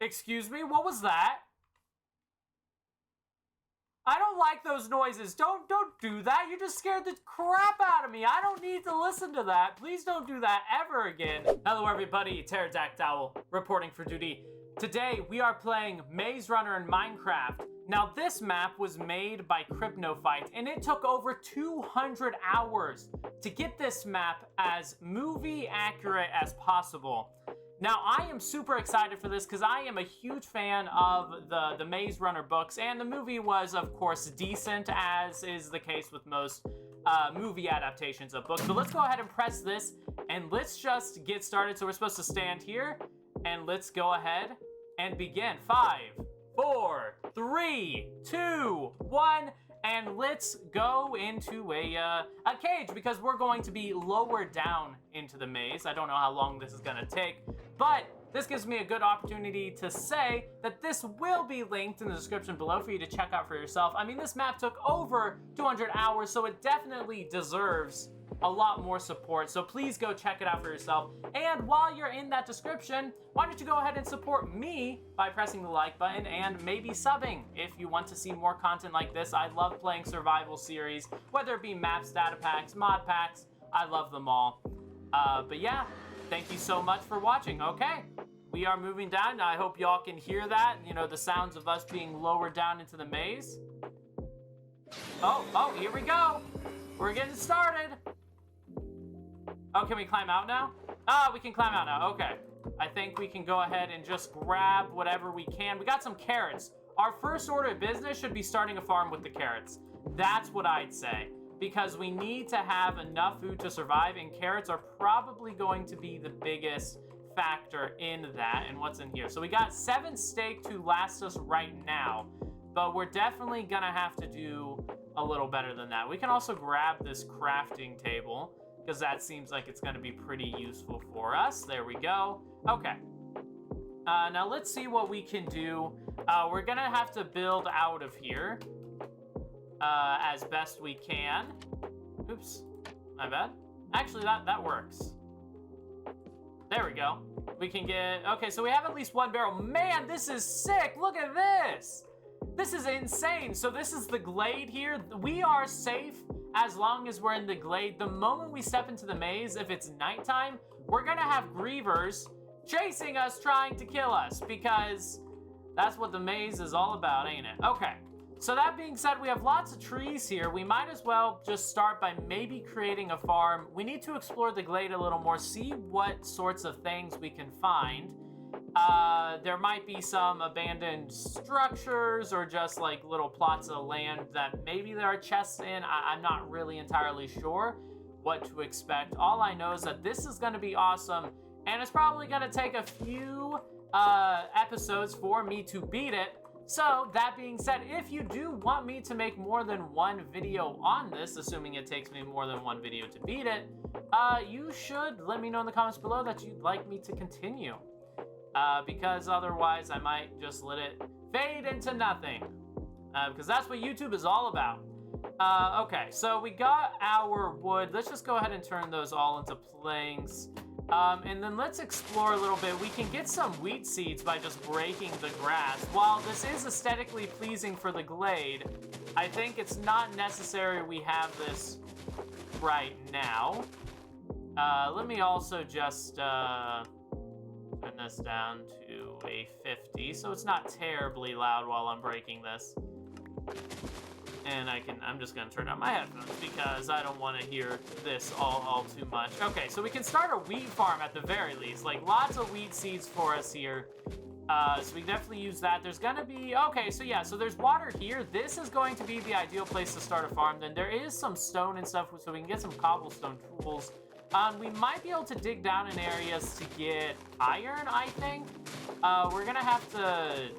Excuse me? What was that? I don't like those noises. Don't do that. You just scared the crap out of me. I don't need to listen to that. Please don't do that ever again. Hello everybody, Pterodactyl reporting for duty. Today we are playing Maze Runner in Minecraft. Now this map was made by Cryptophyte and it took over 200 hours to get this map as movie accurate as possible. Now, I am super excited for this because I am a huge fan of the Maze Runner books, and the movie was, of course, decent, as is the case with most movie adaptations of books. So let's go ahead and press this, and let's just get started. So we're supposed to stand here, and let's go ahead and begin. 5, 4, 3, 2, 1... And let's go into a cage because we're going to be lower down into the maze. I don't know how long this is gonna take, but this gives me a good opportunity to say that this will be linked in the description below for you to check out for yourself. I mean, this map took over 200 hours, so it definitely deserves a lot more support, so please go check it out for yourself. And while you're in that description, why don't you go ahead and support me by pressing the like button and maybe subbing if you want to see more content like this. I love playing survival series, whether it be maps, data packs, mod packs, I love them all. But yeah, thank you so much for watching. Okay, we are moving down. Now, I hope y'all can hear that, you know, the sounds of us being lowered down into the maze. Oh, here we go. We're getting started. Oh, can we climb out now? Ah, we can climb out now. Okay. I think we can go ahead and just grab whatever we can. We got some carrots. Our first order of business should be starting a farm with the carrots. That's what I'd say. Because we need to have enough food to survive, and carrots are probably going to be the biggest factor in that. And what's in here? So we got 7 steak to last us right now. But we're definitely gonna have to do a little better than that. We can also grab this crafting table, because that seems like it's going to be pretty useful for us. There we go. Okay. Now let's see what we can do. We're going to have to build out of here as best we can. Oops. My bad. Actually, that works. There we go. We can get... Okay, so we have at least 1 barrel. Man, this is sick. Look at this. This is insane. So this is the Glade here. We are safe as long as we're in the Glade. The moment we step into the maze, if it's nighttime, we're gonna have Greavers chasing us, trying to kill us, because that's what the maze is all about, ain't it? Okay, so that being said, we have lots of trees here. We might as well just start by maybe creating a farm. We need to explore the Glade a little more, see what sorts of things we can find. There might be some abandoned structures or just like little plots of land that maybe there are chests in. I'm not really entirely sure what to expect. All I know is that this is going to be awesome, and it's probably going to take a few episodes for me to beat it. So that being said, if you do want me to make more than 1 video on this, assuming it takes me more than 1 video to beat it, you should let me know in the comments below that you'd like me to continue. Because otherwise I might just let it fade into nothing. Because that's what YouTube is all about. Okay, so we got our wood. Let's just go ahead and turn those all into planks. And then let's explore a little bit. We can get some wheat seeds by just breaking the grass. While this is aesthetically pleasing for the Glade, I think it's not necessary we have this right now. Let me also just... turn this down to a 50, so it's not terribly loud while I'm breaking this. And I'm just gonna turn on my headphones because I don't want to hear this all too much. Okay, so we can start a wheat farm at the very least, like lots of wheat seeds for us here. So we can definitely use that. There's gonna be, okay, so yeah, so there's water here. This is going to be the ideal place to start a farm. Then there is some stone and stuff, so we can get some cobblestone tools. We might be able to dig down in areas to get iron, I think. We're gonna have to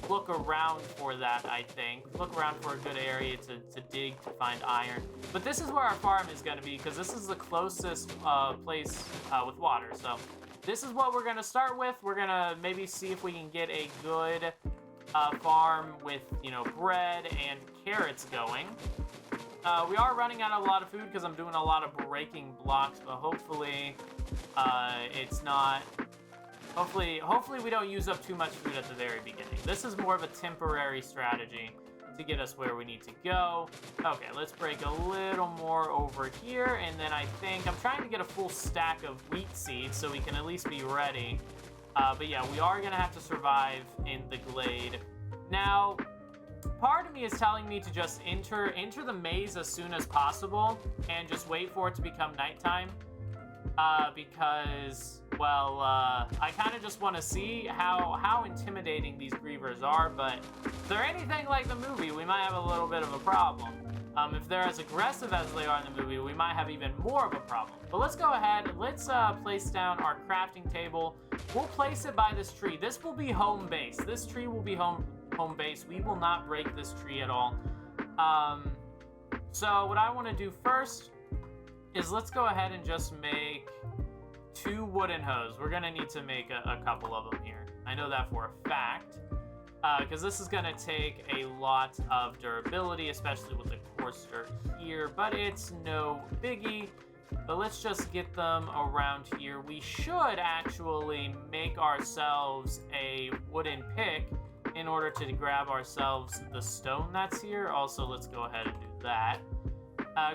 look around for that, I think. Look around for a good area to dig to find iron. But this is where our farm is gonna be, because this is the closest place with water. So this is what we're gonna start with. We're gonna maybe see if we can get a good farm with, you know, bread and carrots going. We are running out of a lot of food because I'm doing a lot of breaking blocks, but hopefully it's not Hopefully we don't use up too much food at the very beginning. This is more of a temporary strategy to get us where we need to go. Okay, let's break a little more over here, and then I think I'm trying to get a full stack of wheat seeds so we can at least be ready. But yeah, we are gonna have to survive in the Glade. Now, part of me is telling me to just enter the maze as soon as possible and just wait for it to become nighttime. Because, well, I kind of just want to see how intimidating these Greavers are, but if they're anything like the movie, we might have a little bit of a problem. If they're as aggressive as they are in the movie, we might have even more of a problem. But let's go ahead, let's place down our crafting table. We'll place it by this tree. This will be home base. This tree will be home base. We will not break this tree at all. So what I want to do first is let's go ahead and just make 2 wooden hoes. We're gonna need to make a couple of them here. I know that for a fact, because this is gonna take a lot of durability, especially with the coarse dirt here, but it's no biggie. But let's just get them around here. We should actually make ourselves a wooden pick in order to grab ourselves the stone that's here. Also, let's go ahead and do that.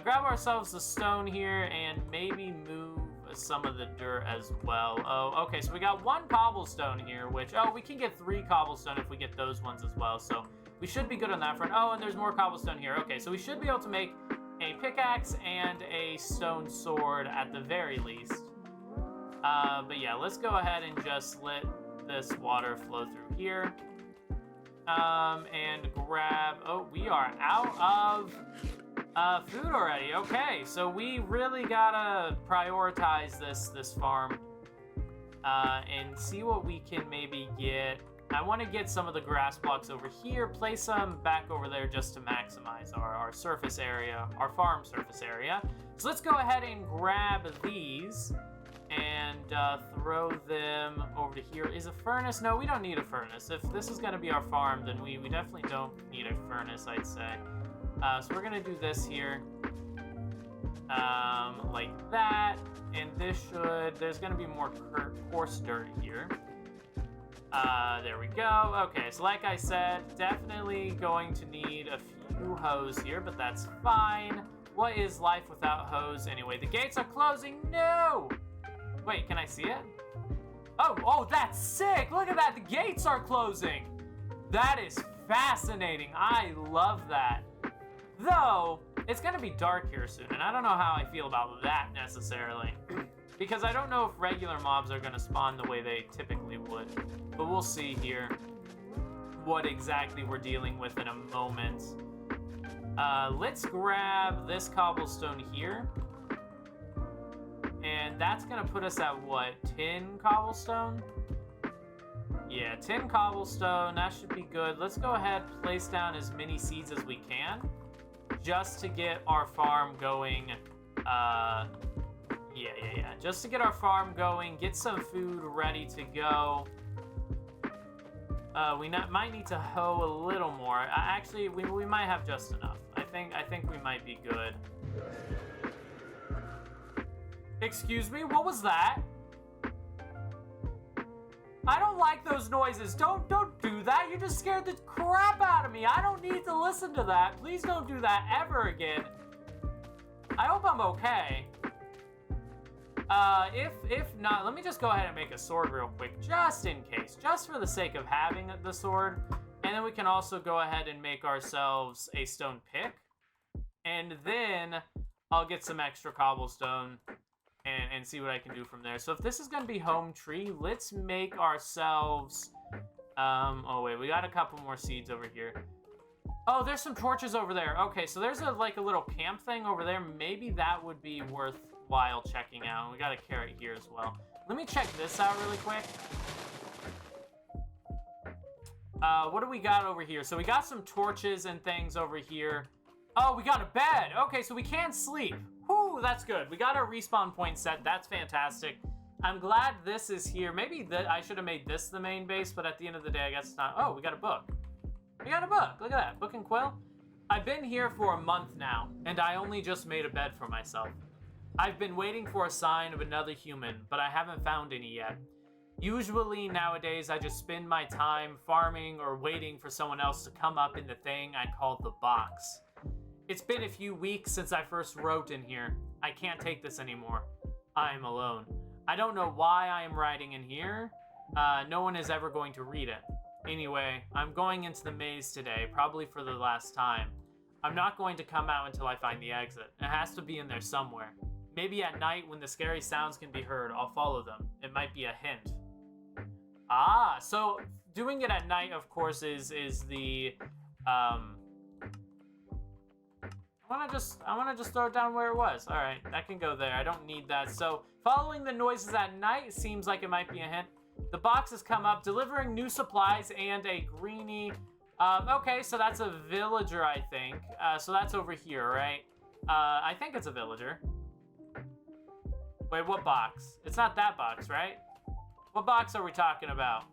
Grab ourselves the stone here and maybe move some of the dirt as well. Oh, okay, so we got 1 cobblestone here, which, oh, we can get 3 cobblestone if we get those ones as well, so we should be good on that front. Oh, and there's more cobblestone here. Okay, so we should be able to make a pickaxe and a stone sword at the very least. But yeah, let's go ahead and just let this water flow through here. And grab, oh, we are out of food already. Okay, so we really gotta prioritize this farm and see what we can maybe get. I want to get some of the grass blocks over here, place them back over there just to maximize our surface area, our farm surface area. So let's go ahead and grab these and throw them over to here. Is a furnace? No, we don't need a furnace. If this is going to be our farm, then we definitely don't need a furnace, I'd say. So we're going to do this here. Like that. And this should... There's going to be more coarse dirt here. There we go. Okay, so like I said, definitely going to need a few hoes here, but that's fine. What is life without hoes anyway? The gates are closing. No! Wait, can I see it? Oh, that's sick! Look at that, the gates are closing! That is fascinating. I love that. Though, it's gonna be dark here soon, and I don't know how I feel about that necessarily. Because I don't know if regular mobs are gonna spawn the way they typically would. But we'll see here what exactly we're dealing with in a moment. Let's grab this cobblestone here. And that's gonna put us at what, 10 cobblestone? Yeah, 10 cobblestone, that should be good. Let's go ahead, place down as many seeds as we can, just to get our farm going. Yeah, just to get our farm going, get some food ready to go. We might need to hoe a little more. Actually, we might have just enough. I think we might be good. Excuse me, what was that? I don't like those noises. Don't do that. You just scared the crap out of me. I don't need to listen to that. Please don't do that ever again. I hope I'm okay. If not, let me just go ahead and make a sword real quick, just in case, just for the sake of having the sword. And then we can also go ahead and make ourselves a stone pick. And then I'll get some extra cobblestone and see what I can do from there. So if this is going to be home tree, let's make ourselves... oh wait, we got a couple more seeds over here. Oh, there's some torches over there. Okay, so there's a little camp thing over there. Maybe that would be worthwhile checking out. We got a carrot here as well. Let me check this out really quick. What do we got over here? So we got some torches and things over here. Oh, we got a bed. Okay, so we can sleep. Whew, that's good. We got our respawn point set. That's fantastic. I'm glad this is here. Maybe I should have made this the main base, but at the end of the day, I guess it's not. Oh, we got a book. We got a book. Look at that. Book and quill. I've been here for a month now, and I only just made a bed for myself. I've been waiting for a sign of another human, but I haven't found any yet. Usually nowadays I just spend my time farming or waiting for someone else to come up in the thing I call the box. It's been a few weeks since I first wrote in here. I can't take this anymore. I am alone. I don't know why I am writing in here. No one is ever going to read it. Anyway, I'm going into the maze today, probably for the last time. I'm not going to come out until I find the exit. It has to be in there somewhere. Maybe at night when the scary sounds can be heard, I'll follow them. It might be a hint. Ah, so doing it at night, of course, is the I wanna just throw it down where it was. All right, that can go there. I don't need that. So following the noises at night seems like it might be a hint. The boxes come up, delivering new supplies and a greenie. Okay, so that's a villager, I think. So that's over here, right? I think it's a villager. Wait, what box? It's not that box, right? What box are we talking about?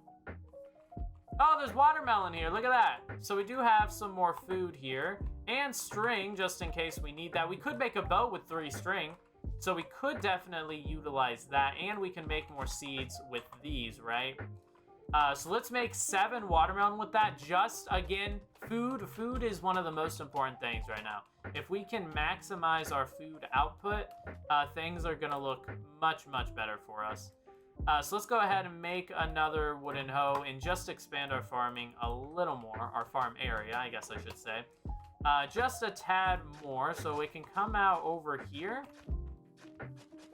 Oh, there's watermelon here. Look at that. So we do have some more food here. And string, just in case we need that. We could make a bow with 3 string. So we could definitely utilize that. And we can make more seeds with these, right? So let's make 7 watermelon with that. Just, again, food. Food is one of the most important things right now. If we can maximize our food output, things are going to look much, much better for us. So let's go ahead and make another wooden hoe and just expand our farming a little more. Our farm area, I guess I should say. Just a tad more so we can come out over here.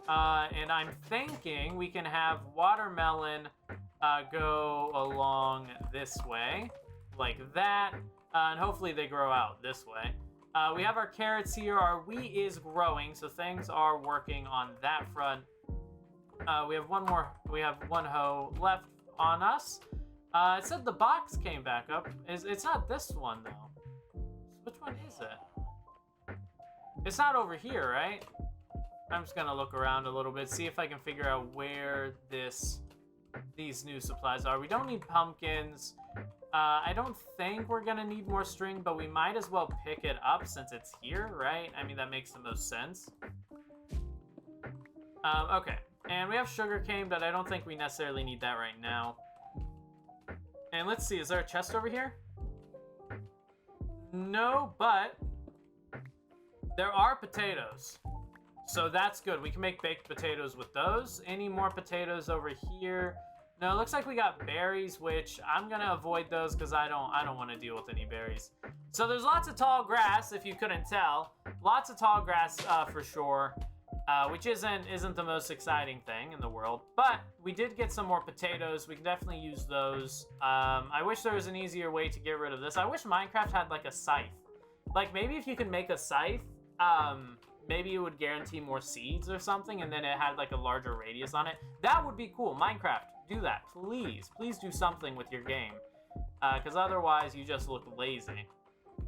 And I'm thinking we can have watermelon go along this way, like that. And hopefully they grow out this way. We have our carrots here. Our wheat is growing, so things are working on that front. We have one hoe left on us. It said the box came back up. It's not this one, though. Which one is it? It's not over here, right? I'm just gonna look around a little bit, see if I can figure out where these new supplies are. We don't need pumpkins. I don't think we're gonna need more string, but we might as well pick it up since it's here, right? I mean, that makes the most sense. Okay. And we have sugarcane, but I don't think we necessarily need that right now. And let's see, is there a chest over here? No, but there are potatoes. So that's good. We can make baked potatoes with those. Any more potatoes over here? No, it looks like we got berries, which I'm gonna avoid those because I don't want to deal with any berries. So there's lots of tall grass, if you couldn't tell. Lots of tall grass for sure. Which isn't the most exciting thing in the world, but we did get some more potatoes. We can definitely use those. I wish there was an easier way to get rid of this. I wish Minecraft had like a scythe. Like maybe if you could make a scythe, maybe it would guarantee more seeds or something, and then it had like a larger radius on it. That would be cool. Minecraft, do that, please. Please do something with your game, because otherwise you just look lazy.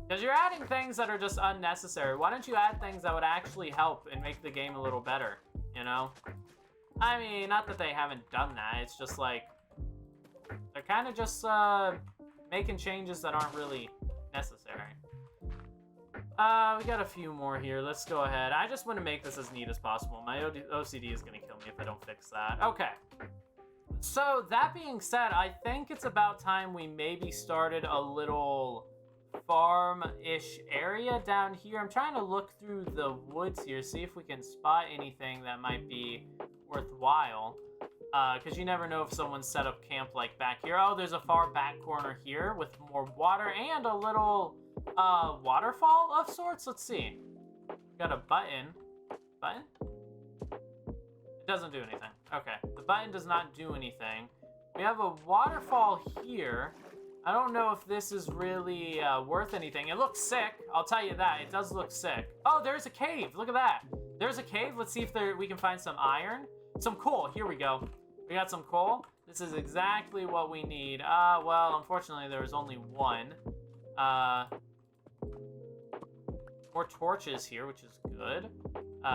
Because you're adding things that are just unnecessary. Why don't you add things that would actually help and make the game a little better, you know? I mean, not that they haven't done that. It's just like, they're kind of just making changes that aren't really necessary. We got a few more here. Let's go ahead. I just want to make this as neat as possible. My OCD is going to kill me if I don't fix that. Okay. So, that being said, I think it's about time we maybe started a little farm-ish area down here. I'm trying to look through the woods here, see if we can spot anything that might be worthwhile. Because you never know if someone set up camp like back here. Oh, there's a far back corner here with more water and a little waterfall of sorts. Let's see. Got a button. Button? It doesn't do anything. Okay. The button does not do anything. We have a waterfall here. I don't know if this is really worth anything. It looks sick. I'll tell you that. It does look sick. Oh, there's a cave. Look at that. There's a cave. Let's see if we can find some iron. Some coal. Here we go. We got some coal. This is exactly what we need. Well, unfortunately, there was only one. More torches here, which is good.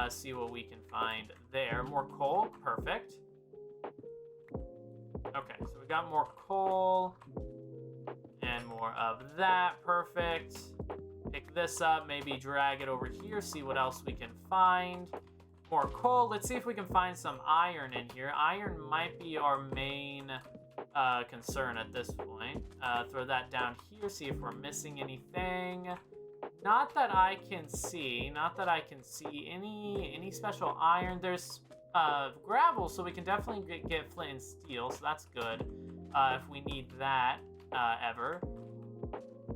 See what we can find there. More coal. Perfect. Okay, so we got more coal. And more of that. Perfect. Pick this up. Maybe drag it over here. See what else we can find. more coal. Let's see if we can find some iron in here. Iron might be our main concern at this point. Throw that down here, see if we're missing anything. Not that I can see. Not that I can see any special iron. There's gravel, so we can definitely get flint and steel, so that's good if we need that ever.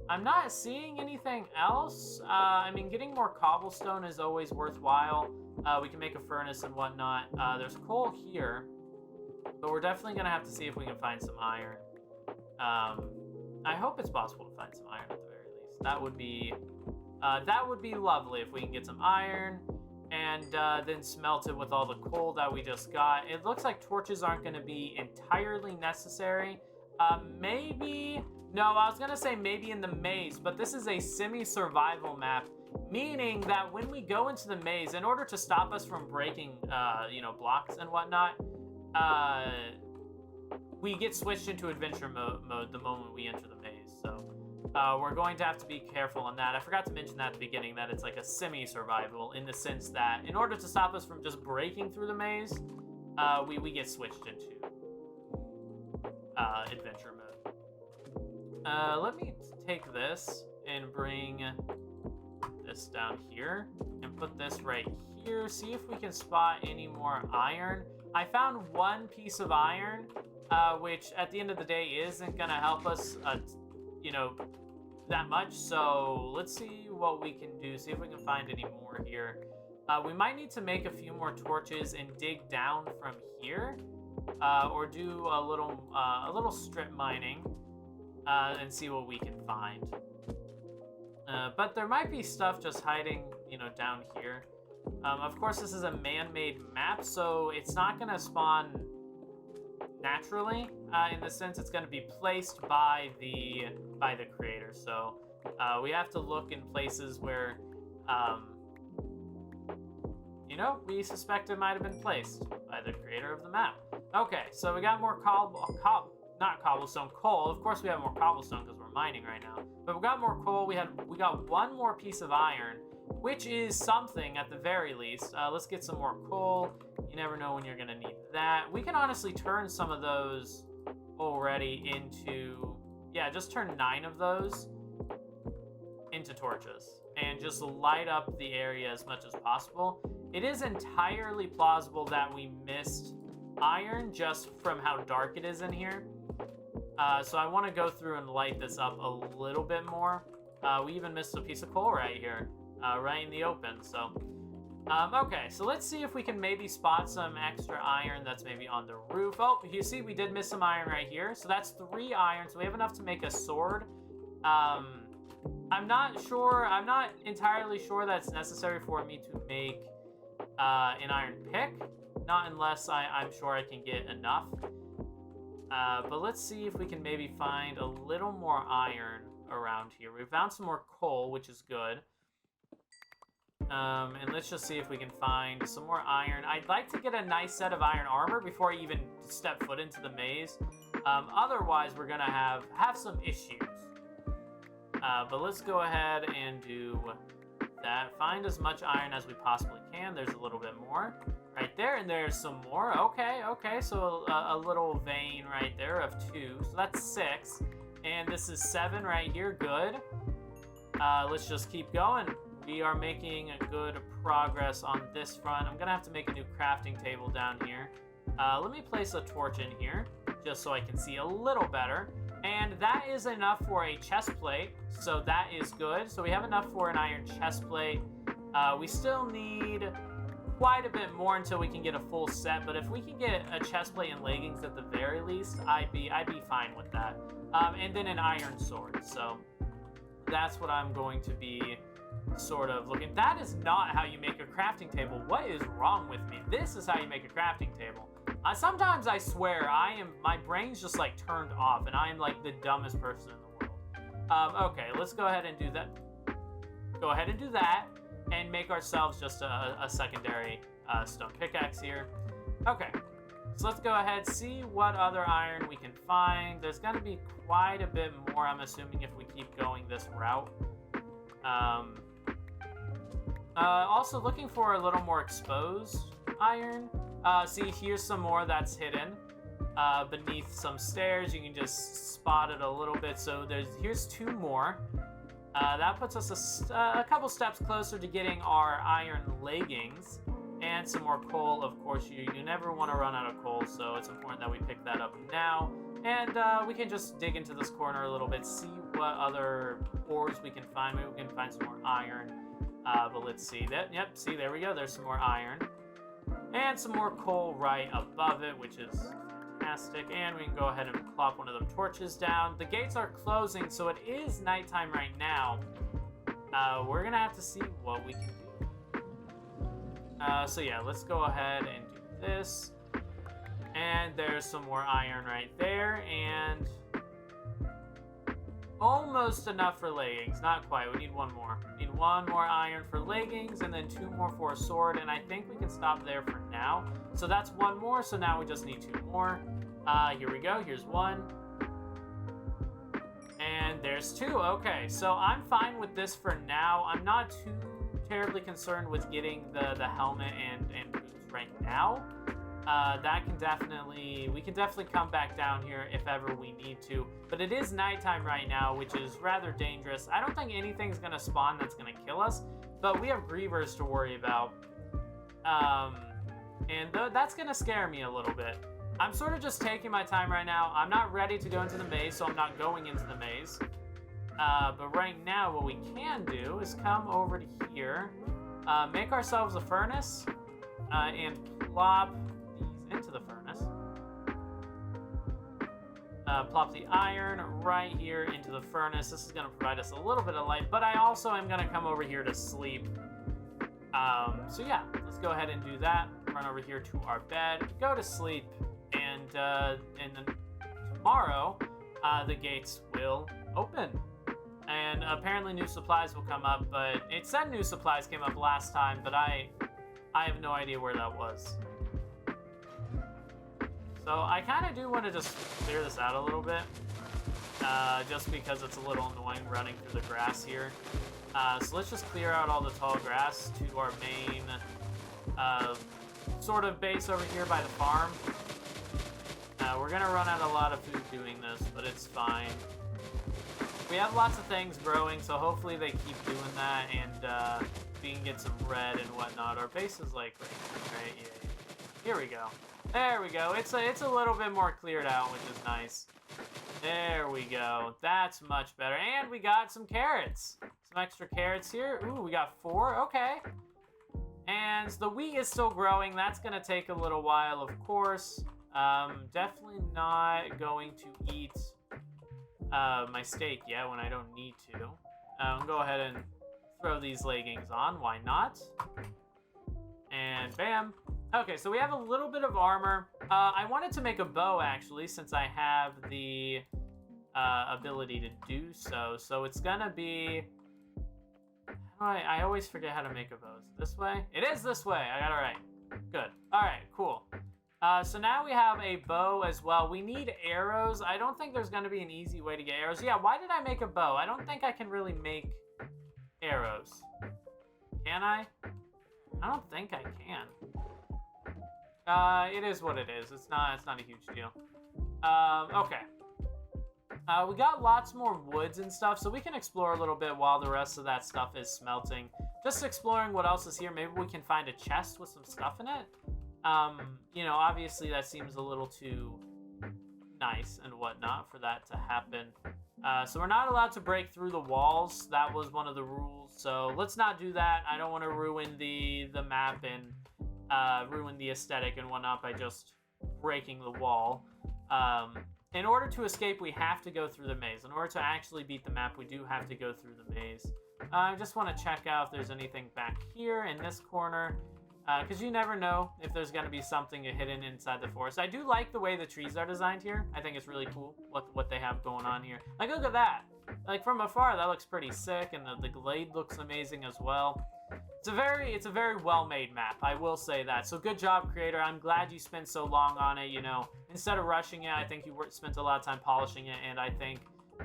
I'm not seeing anything else. I mean, getting more cobblestone is always worthwhile. We can make a furnace and whatnot. There's coal here, but we're definitely gonna have to see if we can find some iron. I hope it's possible to find some iron at the very least. That would be lovely if we can get some iron and then smelt it with all the coal that we just got. It looks like torches aren't gonna be entirely necessary. Maybe. No, I was gonna say maybe in the maze, but this is a semi-survival map, meaning that when we go into the maze, in order to stop us from breaking, you know, blocks and whatnot, we get switched into adventure mode the moment we enter the maze. So we're going to have to be careful on that. I forgot to mention that at the beginning, that it's like a semi-survival in the sense that in order to stop us from just breaking through the maze, we get switched into adventure mode. Let me take this and bring this down here and put this right here. See if we can spot any more iron. I found one piece of iron, which at the end of the day isn't gonna help us, you know, that much. So let's see what we can do. See if we can find any more here. We might need to make a few more torches and dig down from here, or do a little strip mining. And see what we can find. But there might be stuff just hiding, you know, down here. Of course, this is a man-made map, so it's not going to spawn naturally. In the sense, it's going to be placed by the creator. So we have to look in places where, you know, we suspect it might have been placed by the creator of the map. Okay, so we got more not cobblestone, coal. Of course we have more cobblestone because we're mining right now. But we got more coal. We got one more piece of iron, which is something at the very least. Let's get some more coal. You never know when you're gonna need that. We can honestly turn some of those already into, yeah, just turn 9 of those into torches and just light up the area as much as possible. It is entirely plausible that we missed iron just from how dark it is in here. So I want to go through and light this up a little bit more. We even missed a piece of coal right here, right in the open. So, okay, so let's see if we can maybe spot some extra iron that's maybe on the roof. Oh, you see, we did miss some iron right here. So that's 3 iron. So we have enough to make a sword. I'm not entirely sure that's necessary for me to make an iron pick. Not unless I'm sure I can get enough. But let's see if we can maybe find a little more iron around here. We found some more coal, which is good. And let's just see if we can find some more iron. I'd like to get a nice set of iron armor before I even step foot into the maze. Otherwise, we're gonna have some issues. But let's go ahead and do that. Find as much iron as we possibly can. There's a little bit more right there, and there's some more. Okay, so a little vein right there of 2. So that's 6. And this is 7 right here. Good. Let's just keep going. We are making a good progress on this front. I'm gonna have to make a new crafting table down here. Let me place a torch in here just so I can see a little better. And that is enough for a chest plate, so that is good. So we have enough for an iron chest plate. We still need quite a bit more until we can get a full set, but if we can get a chest plate and leggings at the very least, I'd be fine with that. And then an iron sword. So that's what I'm going to be sort of looking. That is not how you make a crafting table. What is wrong with me? This is how you make a crafting table. Sometimes I swear my brain's just like turned off and I am like the dumbest person in the world. Okay, let's go ahead and do that. Go ahead and do that and make ourselves just a secondary stone pickaxe here. Okay, so let's go ahead, see what other iron we can find. There's gonna be quite a bit more, I'm assuming, if we keep going this route. Also looking for a little more exposed iron. See, here's some more that's hidden beneath some stairs. You can just spot it a little bit. So here's 2 more. That puts us a couple steps closer to getting our iron leggings. And some more coal. Of course, you never want to run out of coal, so it's important that we pick that up now. And we can just dig into this corner a little bit, see what other ores we can find. Maybe we can find some more iron. But let's see. Yep, see, there we go. There's some more iron. And some more coal right above it, which is fantastic. And we can go ahead and plop one of them torches down. The gates are closing, so it is nighttime right now. We're going to have to see what we can do. So yeah, let's go ahead and do this. And there's some more iron right there, and almost enough for leggings. Not quite, we need 1 more. We need 1 more iron for leggings, and then 2 more for a sword, and I think we can stop there for now. So that's 1 more, so now we just need 2 more. Here we go, here's 1. And there's 2, okay. So I'm fine with this for now. I'm not too terribly concerned with getting the helmet and boots right now. We can definitely come back down here if ever we need to. But it is nighttime right now, which is rather dangerous. I don't think anything's gonna spawn that's gonna kill us, but we have Greavers to worry about. That's gonna scare me a little bit. I'm sort of just taking my time right now. I'm not ready to go into the maze, so I'm not going into the maze. But right now, what we can do is come over to here, make ourselves a furnace, and plop these into the furnace. Plop the iron right here into the furnace. This is going to provide us a little bit of light, but I also am going to come over here to sleep. So yeah, let's go ahead and do that. Run over here to our bed, go to sleep, and then tomorrow, the gates will open. And apparently new supplies will come up, but it said new supplies came up last time, but I have no idea where that was. So I kind of do want to just clear this out a little bit, just because it's a little annoying running through the grass here. So let's just clear out all the tall grass to our main sort of base over here by the farm. We're going to run out a lot of food doing this, but it's fine. We have lots of things growing, so hopefully they keep doing that, and we can get some bread and whatnot. Our base is like right, yeah. Here we go. There we go. It's a little bit more cleared out, which is nice. There we go. That's much better. And we got some carrots. Some extra carrots here. Ooh, we got 4. Okay. And the wheat is still growing. That's going to take a little while, of course. Definitely not going to eat my steak yet when I don't need to. Go ahead and throw these leggings on. Why not? And bam. Okay, so we have a little bit of armor. I wanted to make a bow, actually, since I have the ability to do so. So it's gonna be... I always forget how to make a bow. Is it this way? It is this way! I got it right. Good. Alright, cool. So now we have a bow as well. We need arrows. I don't think there's gonna be an easy way to get arrows. Yeah, why did I make a bow? I don't think I can really make arrows. Can I? I don't think I can. It is what it is. It's not a huge deal. Okay. We got lots more woods and stuff, so we can explore a little bit while the rest of that stuff is smelting. Just exploring what else is here. Maybe we can find a chest with some stuff in it. You know, obviously that seems a little too nice and whatnot for that to happen. So we're not allowed to break through the walls. That was one of the rules. So let's not do that. I don't want to ruin the map and ruin the aesthetic and whatnot by just breaking the wall. In order to escape, we have to go through the maze. In order to actually beat the map, we do have to go through the maze. I just want to check out if there's anything back here in this corner, because you never know if there's going to be something hidden inside the forest. I do like the way the trees are designed here. I think it's really cool what they have going on here. Like, look at that. Like, from afar, that looks pretty sick, and the glade looks amazing as well. It's a very well-made map, I will say that. So good job, creator. I'm glad you spent so long on it, you know. Instead of rushing it, I think you spent a lot of time polishing it, and I think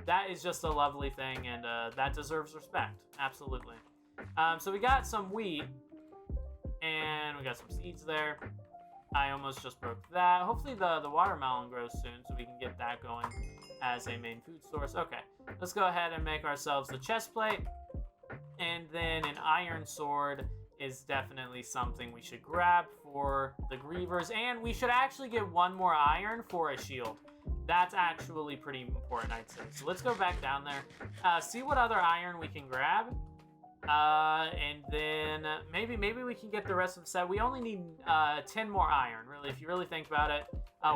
that is just a lovely thing, and that deserves respect. Absolutely. So we got some wheat, and we got some seeds there. I almost just broke that. Hopefully the watermelon grows soon so we can get that going as a main food source. Okay, let's go ahead and make ourselves the chest plate. And then an iron sword is definitely something we should grab for the Greavers. And we should actually get one more iron for a shield. That's actually pretty important, I'd say. So let's go back down there. See what other iron we can grab. And then maybe we can get the rest of the set. We only need 10 more iron, really, if you really think about it.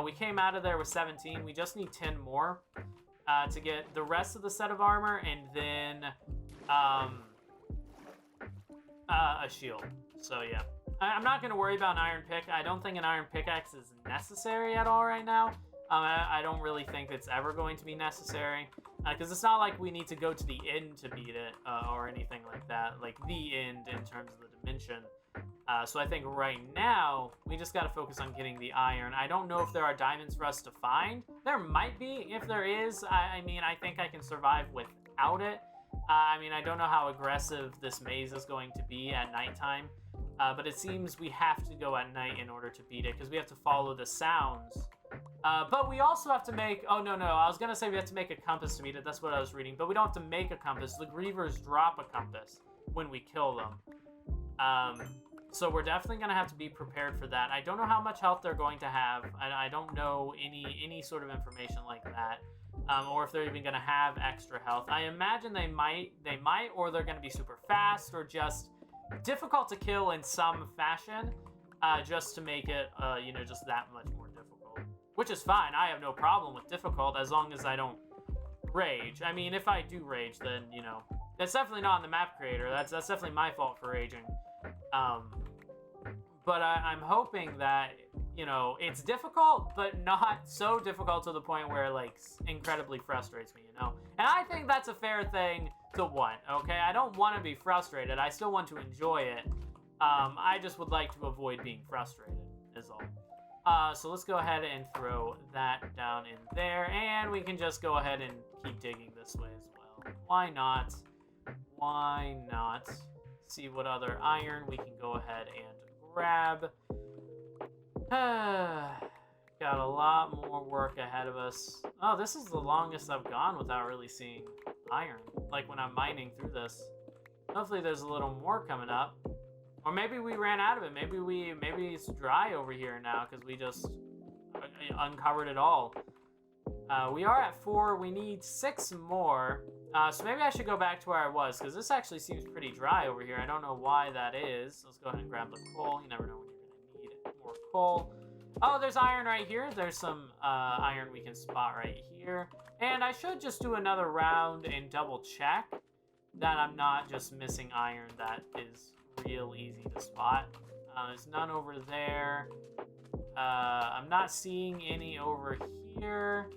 We came out of there with 17. We just need 10 more to get the rest of the set of armor, and then a shield. So yeah, I'm not going to worry about an iron pick. I don't think an iron pickaxe is necessary at all right now. I don't really think it's ever going to be necessary, because it's not like we need to go to the end to beat it, or anything like that, like the end in terms of the dimension. So I think right now, we just got to focus on getting the iron. I don't know if there are diamonds for us to find. There might be. If there is, I mean, I think I can survive without it. I mean, I don't know how aggressive this maze is going to be at nighttime, but it seems we have to go at night in order to beat it, because we have to follow the sounds. But we also have to make... Oh, no. I was going to say we have to make a compass to beat it. That's what I was reading. But we don't have to make a compass. The Grievers drop a compass when we kill them. So we're definitely going to have to be prepared for that. I don't know how much health they're going to have. I don't know any sort of information like that. Or if they're even going to have extra health. I imagine they might, or they're going to be super fast, or just difficult to kill in some fashion, just to make it, just that much more difficult. Which is fine. I have no problem with difficult as long as I don't rage. I mean, if I do rage, then, that's definitely not on the map creator. That's definitely my fault for raging. But I'm hoping that, it's difficult, but not so difficult to the point where it, like, incredibly frustrates me, And I think that's a fair thing to want, okay? I don't want to be frustrated. I still want to enjoy it. I just would like to avoid being frustrated, is all. So let's go ahead and throw that down in there, and we can just go ahead and keep digging this way as well. Why not? Why not? See what other iron we can go ahead and grab. Got a lot more work ahead of us. Oh, this is the longest I've gone without really seeing iron, like when I'm mining through this. Hopefully there's a little more coming up. Or maybe we ran out of it. Maybe it's dry over here now because we just uncovered it all. We are at 4. We need 6 more. So maybe I should go back to where I was, because this actually seems pretty dry over here. I don't know why that is. Let's go ahead and grab the coal. You never know when you're going to need more coal. Oh, there's iron right here. There's some iron we can spot right here. And I should just do another round and double check that I'm not just missing iron that is real easy to spot. There's none over there. I'm not seeing any over here.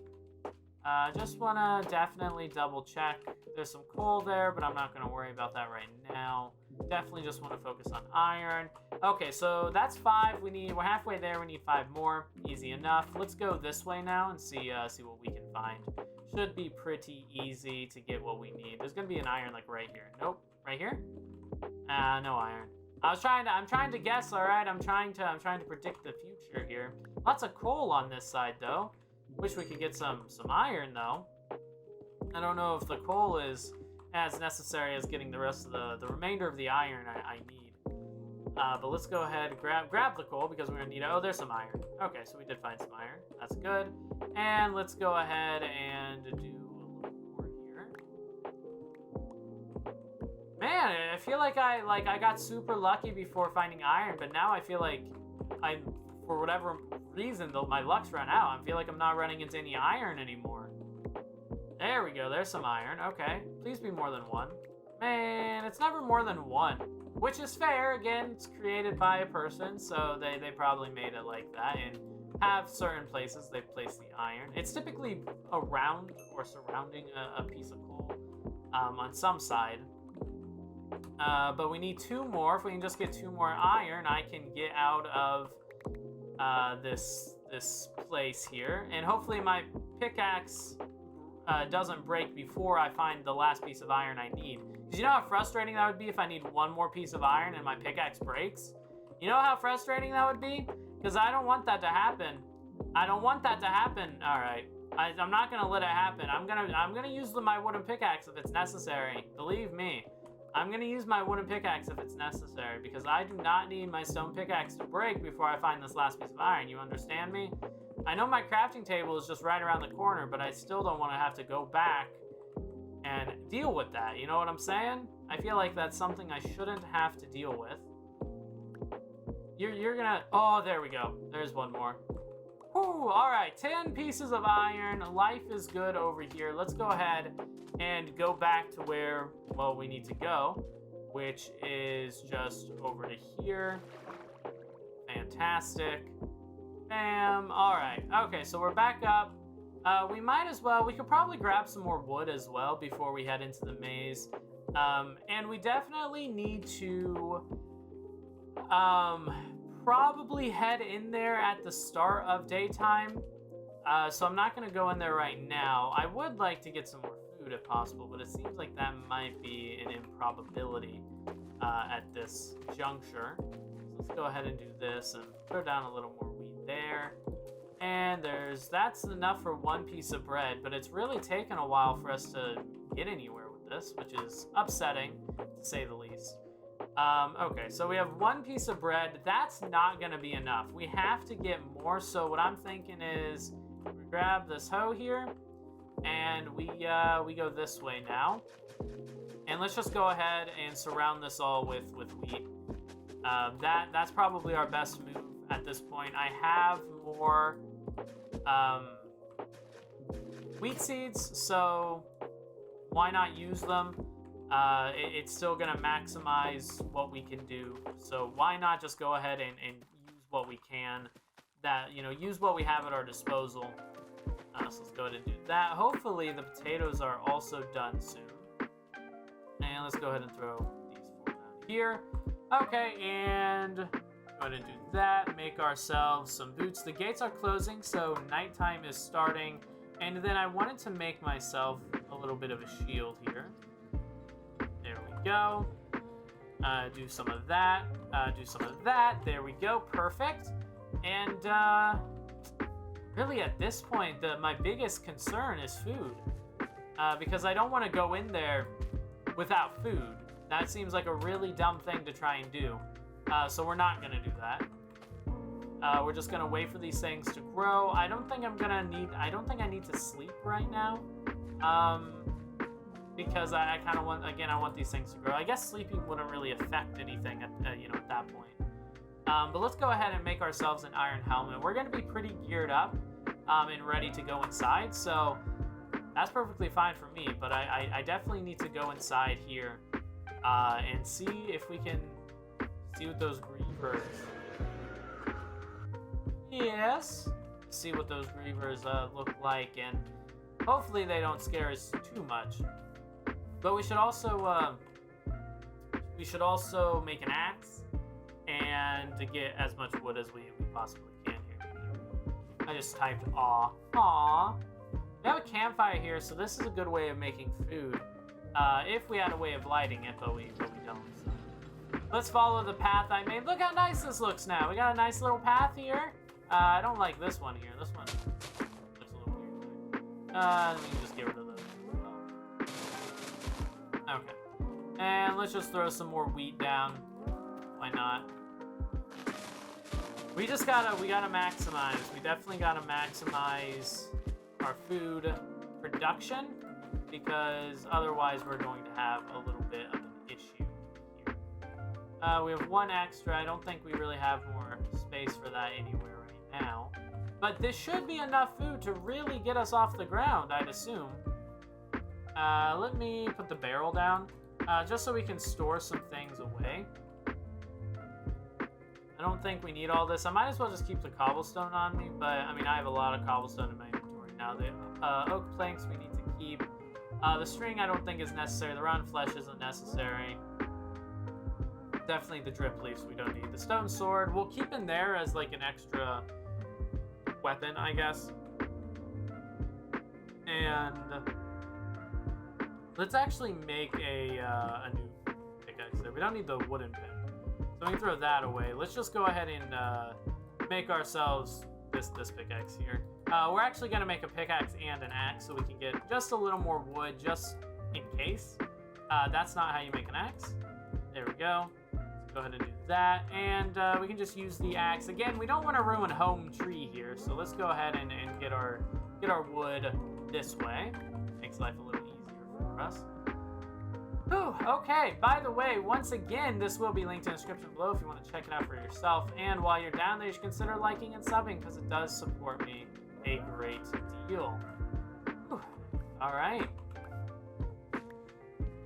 Just want to definitely double check. There's some coal there, but I'm not going to worry about that right now. Definitely just want to focus on iron. Okay, so that's 5. We're halfway there. We need 5 more. Easy enough. Let's go this way now and see what we can find. Should be pretty easy to get what we need. There's going to be an iron like right here. Nope. Right here? No iron. I'm trying to guess, all right? I'm trying to predict the future here. Lots of coal on this side though. Wish we could get some iron though. I don't know if the coal is as necessary as getting the rest of the remainder of the iron I need. But let's go ahead and grab the coal because we're gonna need it. Oh, there's some iron. Okay, so we did find some iron. That's good. And let's go ahead and do a little more here. Man, I feel like I got super lucky before finding iron, but now I feel like for whatever reason though, my luck's run out. I feel like I'm not running into any iron anymore. There we go. There's some iron. Okay. Please be more than 1. Man, it's never more than 1. Which is fair. Again, it's created by a person, so they probably made it like that. And have certain places they've placed the iron. It's typically around or surrounding a piece of coal on some side. But we need 2 more. If we can just get 2 more iron, I can get out of this place here. And hopefully my pickaxe doesn't break before I find the last piece of iron I need. Because you know how frustrating that would be if I need one more piece of iron and my pickaxe breaks? You know how frustrating that would be? Because I don't want that to happen. I don't want that to happen. All right. I'm not gonna let it happen. I'm gonna use my wooden pickaxe if it's necessary. Believe me, I'm gonna use my wooden pickaxe if it's necessary because I do not need my stone pickaxe to break before I find this last piece of iron. You understand me? I know my crafting table is just right around the corner, but I still don't want to have to go back and deal with that. You know what I'm saying? I feel like that's something I shouldn't have to deal with. You're gonna... Oh, there we go. There's one more. Whew, all right, 10 pieces of iron. Life is good over here. Let's go ahead and go back to where, well, we need to go, which is just over to here. Fantastic. Bam. All right. Okay, so we're back up. We might as well, we could probably grab some more wood as well before we head into the maze. And we definitely need to probably head in there at the start of daytime. So I'm not going to go in there right now. I would like to get some more food if possible, but it seems like that might be an improbability at this juncture. So let's go ahead and do this and throw down a little more wheat there. And that's enough for one piece of bread, but it's really taken a while for us to get anywhere with this, which is upsetting, to say the least. Okay, so we have one piece of bread. That's not gonna be enough. We have to get more, so what I'm thinking is we grab this hoe here, and we go this way now. And let's just go ahead and surround this all with wheat. That's probably our best move at this point. I have more wheat seeds, so why not use them? It's still gonna maximize what we can do, so why not just go ahead and use what we can, use what we have at our disposal. So let's go ahead and do that. Hopefully the potatoes are also done soon. And let's go ahead and throw these four down here. Okay, and go ahead and do that. Make ourselves some boots. The gates are closing, so nighttime is starting. And then I wanted to make myself a little bit of a shield here. There we go. Do some of that. Do some of that. There we go. Perfect. And really at this point, my biggest concern is food. Because I don't want to go in there without food. That seems like a really dumb thing to try and do. So we're not going to do that. We're just going to wait for these things to grow. I don't think I need to sleep right now. Because I kind of want, again, I want these things to grow. I guess sleeping wouldn't really affect anything at that point. But let's go ahead and make ourselves an iron helmet. We're going to be pretty geared up and ready to go inside. So that's perfectly fine for me. But I definitely need to go inside here and see if we can see what those Greavers. Yes. See what those Greavers look like, and hopefully they don't scare us too much. But we should also make an axe and to get as much wood as we possibly can here. I just typed aw. Aw. We have a campfire here, so this is a good way of making food. If we had a way of lighting it, but we don't. So. Let's follow the path I made. Look how nice this looks now. We got a nice little path here. I don't like this one here. This one looks a little weird. Let me just get rid of those as well. Okay. And let's just throw some more wheat down. Why not? We gotta maximize. We definitely gotta maximize our food production, because otherwise we're going to have a little bit of an issue here. We have one extra. I don't think we really have more space for that anywhere right now. But this should be enough food to really get us off the ground, I'd assume. Let me put the barrel down, just so we can store some things away. I don't think we need all this. I might as well just keep the cobblestone on me, but I mean, I have a lot of cobblestone in my inventory now. The oak planks we need to keep. The string I don't think is necessary. The rotten flesh isn't necessary. Definitely the drip leaves we don't need. The stone sword we'll keep in there as like an extra weapon, I guess. And let's actually make a new pickaxe there. We don't need the wooden pin. So we can throw that away. Let's just go ahead and make ourselves this pickaxe here. We're actually going to make a pickaxe and an axe so we can get just a little more wood just in case. That's not how you make an axe. There we go. Let's go ahead and do that. And we can just use the axe. Again, we don't want to ruin home tree here. So let's go ahead and get our wood this way. Makes life a little easier for us. Whew, okay, by the way, once again, this will be linked in the description below if you want to check it out for yourself. And while you're down there, you should consider liking and subbing because it does support me a great deal. Whew, all right.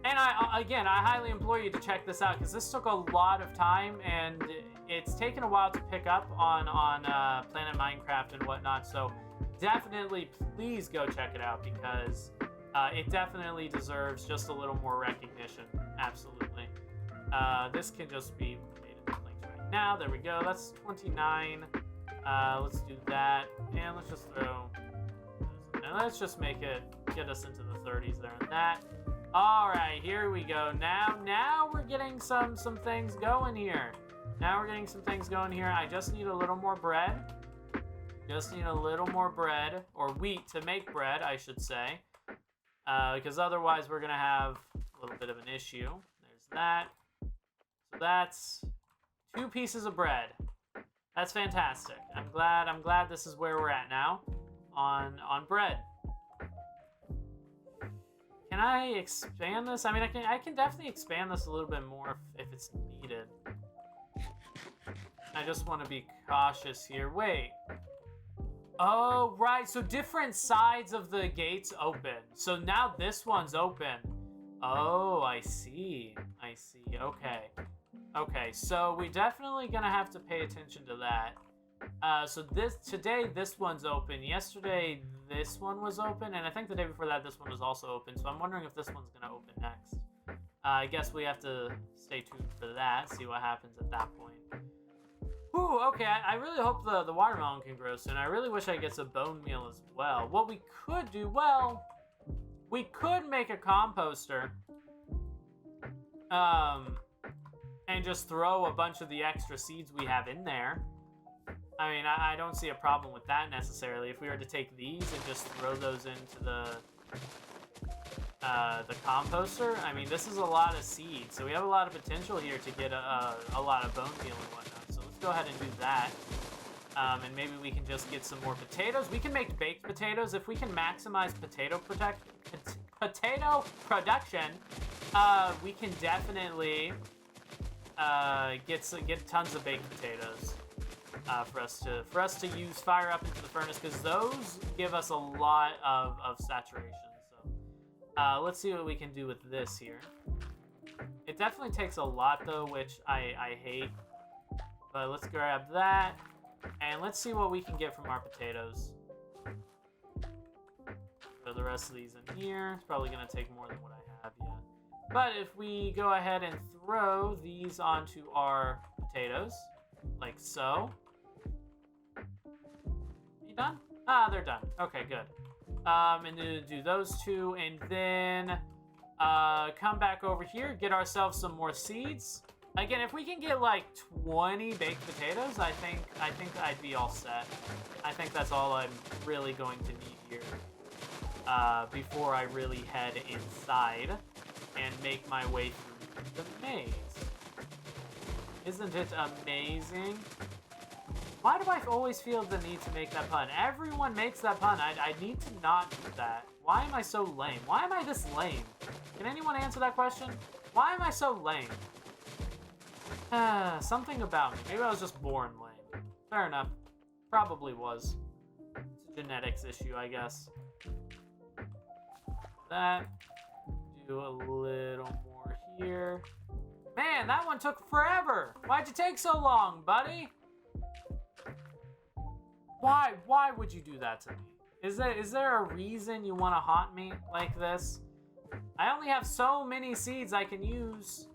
And I highly implore you to check this out because this took a lot of time and it's taken a while to pick up on Planet Minecarft and whatnot. So definitely, please go check it out because it definitely deserves just a little more recognition. Absolutely. This can just be made into links right now. There we go. That's 29. Let's do that. And let's just throw... And let's just make it... Get us into the 30s there and that. Alright, here we go. Now we're getting some things going here. Now we're getting some things going here. I just need a little more bread. Just need a little more bread. Or wheat to make bread, I should say. Because otherwise we're going to have a little bit of an issue. There's that. So that's 2 pieces of bread. That's fantastic. I'm glad this is where we're at now on bread. Can I expand this? I mean, I can definitely expand this a little bit more if it's needed. I just want to be cautious here. Wait. Oh, right. So different sides of the gates open. So now this one's open. Oh, I see. I see. Okay. Okay, so we're definitely going to have to pay attention to that. So today, this one's open. Yesterday, this one was open. And I think the day before that, this one was also open. So I'm wondering if this one's going to open next. I guess we have to stay tuned for that, see what happens at that point. Ooh, okay, I really hope the watermelon can grow soon. I really wish I get some bone meal as well. What we could do, well, we could make a composter. And just throw a bunch of the extra seeds we have in there. I mean, I don't see a problem with that necessarily. If we were to take these and just throw those into the composter, I mean, this is a lot of seeds. So we have a lot of potential here to get a lot of bone meal and whatnot. So let's go ahead and do that. And maybe we can just get some more potatoes. We can make baked potatoes. If we can maximize potato production, we can definitely get tons of baked potatoes for us to use fire up into the furnace because those give us a lot of saturation. So let's see what we can do with this here. It definitely takes a lot though, which I hate. But let's grab that and let's see what we can get from our potatoes. Throw the rest of these in here. It's probably gonna take more than what I have yet. But if we go ahead and throw these onto our potatoes, like so. You done? Ah, they're done. Okay, good. And then do those 2, and then come back over here, get ourselves some more seeds. Again, if we can get like 20 baked potatoes, I think I'd be all set. I think that's all I'm really going to need here before I really head inside and make my way through the maze. Isn't it amazing? Why do I always feel the need to make that pun? Everyone makes that pun. I need to not do that. Why am I so lame? Why am I this lame? Can anyone answer that question? Why am I so lame? Something about me. Maybe I was just born lame. Fair enough. Probably was. It's a genetics issue, I guess. That. Do a little more here. Man, that one took forever. Why'd you take so long, buddy? Why would you do that to me? Is there a reason you want to haunt me like this? I only have so many seeds I can use.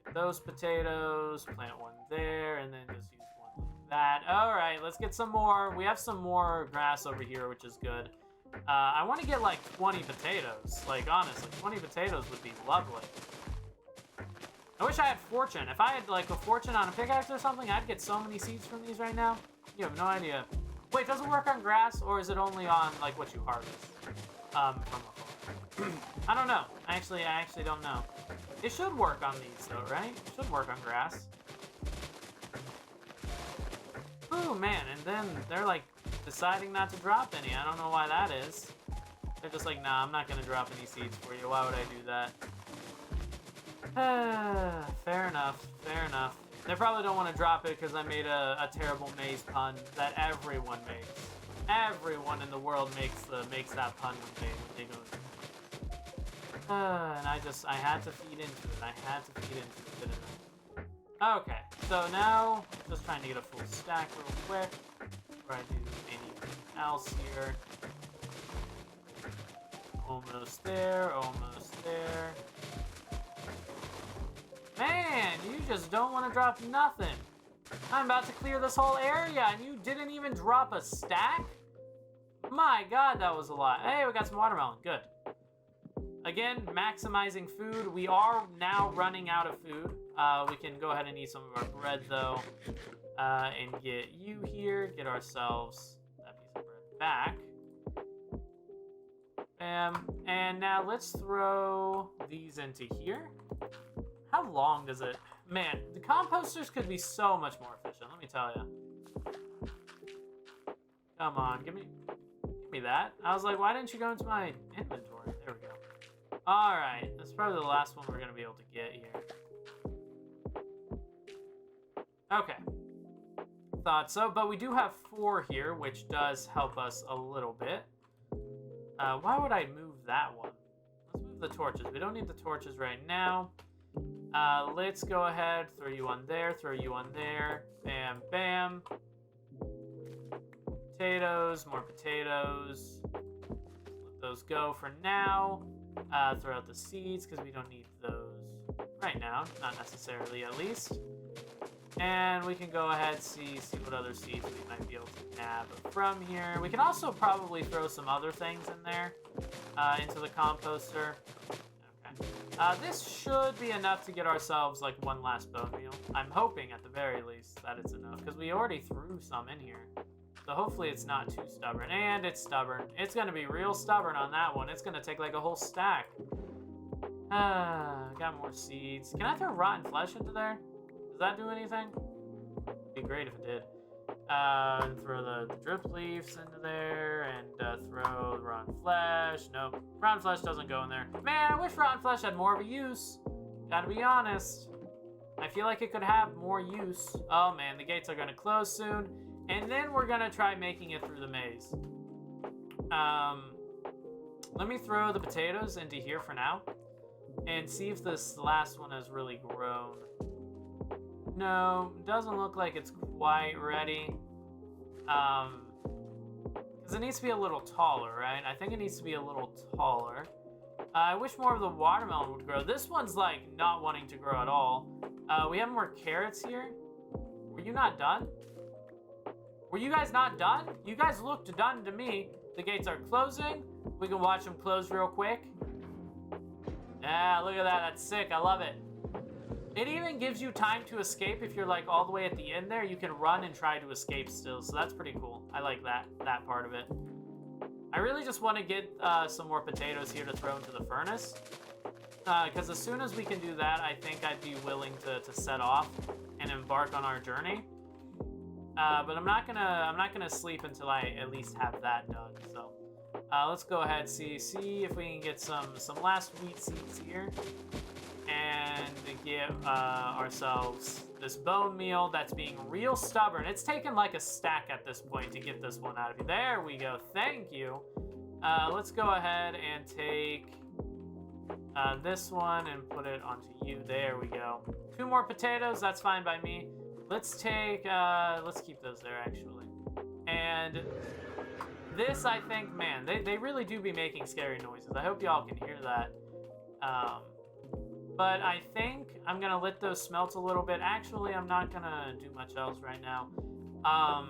Get those potatoes, plant one there, and then just use one like that. All right, let's get some more. We have some more grass over here, which is good. I want to get like 20 potatoes. Like, honestly, 20 potatoes would be lovely. I wish I had fortune. If I had like a fortune on a pickaxe or something, I'd get so many seeds from these right now. You have no idea. Wait, does it work on grass, or is it only on like what you harvest from a farm? I don't know. I actually don't know. It should work on these though, right? It should work on grass. Oh man, and then they're like deciding not to drop any. I don't know why that is. They're just like, nah, I'm not gonna drop any seeds for you. Why would I do that? Fair enough, fair enough. They probably don't want to drop it because I made a terrible maze pun that everyone makes. Everyone in the world makes that pun when they go. And I had to feed into it. I had to feed into it, didn't I? Okay, so now just trying to get a full stack real quick before I do anything else here. Almost there, almost there. Man, you just don't want to drop nothing. I'm about to clear this whole area and you didn't even drop a stack? My god, that was a lot. Hey, we got some watermelon. Good. Again, maximizing food. We are now running out of food. We can go ahead and eat some of our bread, though. And get you here. Get ourselves that piece of bread back. And now let's throw these into here. How long does it... Man, the composters could be so much more efficient, let me tell you. Come on, give me that. I was like, why didn't you go into my inventory? There we go. Alright, that's probably the last one we're going to be able to get here. Okay. Thought so, but we do have 4 here, which does help us a little bit. Why would I move that one? Let's move the torches. We don't need the torches right now. Let's go ahead, throw you on there, throw you on there. Bam, bam. Potatoes, more potatoes. Let those go for now. Throw out the seeds because we don't need those right now, not necessarily at least. And we can go ahead see what other seeds we might be able to nab from here. We can also probably throw some other things in there into the composter. Okay. This should be enough to get ourselves like one last bone meal. I'm hoping at the very least that it's enough because we already threw some in here. So hopefully it's not too stubborn. And it's stubborn. It's going to be real stubborn on that one. It's going to take like a whole stack. Got more seeds. Can I throw rotten flesh into there? Does that do anything? It'd be great if it did. Throw the drip leaves into there and throw rotten flesh. Nope. Rotten flesh doesn't go in there. Man, I wish rotten flesh had more of a use. Gotta be honest. I feel like it could have more use. Oh man, the gates are going to close soon. And then we're going to try making it through the maze. Let me throw the potatoes into here for now. And see if this last one has really grown. No, doesn't look like it's quite ready. Because it needs to be a little taller, right? I think it needs to be a little taller. I wish more of the watermelon would grow. This one's like not wanting to grow at all. We have more carrots here. Were you not done? Were you guys not done? You guys looked done to me. The gates are closing. We can watch them close real quick. Yeah, look at that. That's sick. I love it. It even gives you time to escape if you're like all the way at the end there. You can run and try to escape still. So that's pretty cool. I like that part of it. I really just want to get some more potatoes here to throw into the furnace. Because as soon as we can do that, I think I'd be willing to set off and embark on our journey. But I'm not gonna sleep until I at least have that done. So let's go ahead see if we can get some last wheat seeds here and get ourselves this bone meal that's being real stubborn. It's taken like a stack at this point to get this one out of here. There we go. Thank you. Let's go ahead and take this one and put it onto you. There we go. 2 more potatoes. That's fine by me. Let's take, let's keep those there, actually. And this, I think, man, they really do be making scary noises. I hope y'all can hear that. But I think I'm going to let those smelt a little bit. Actually, I'm not going to do much else right now. I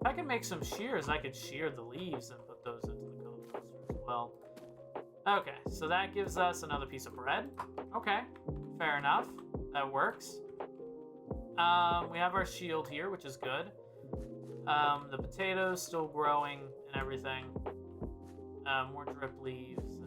If I can make some shears, I could shear the leaves and put those into the composter as well. Okay, so that gives us another piece of bread. Okay, fair enough. That works. We have our shield here, which is good. The potatoes still growing and everything. More drip leaves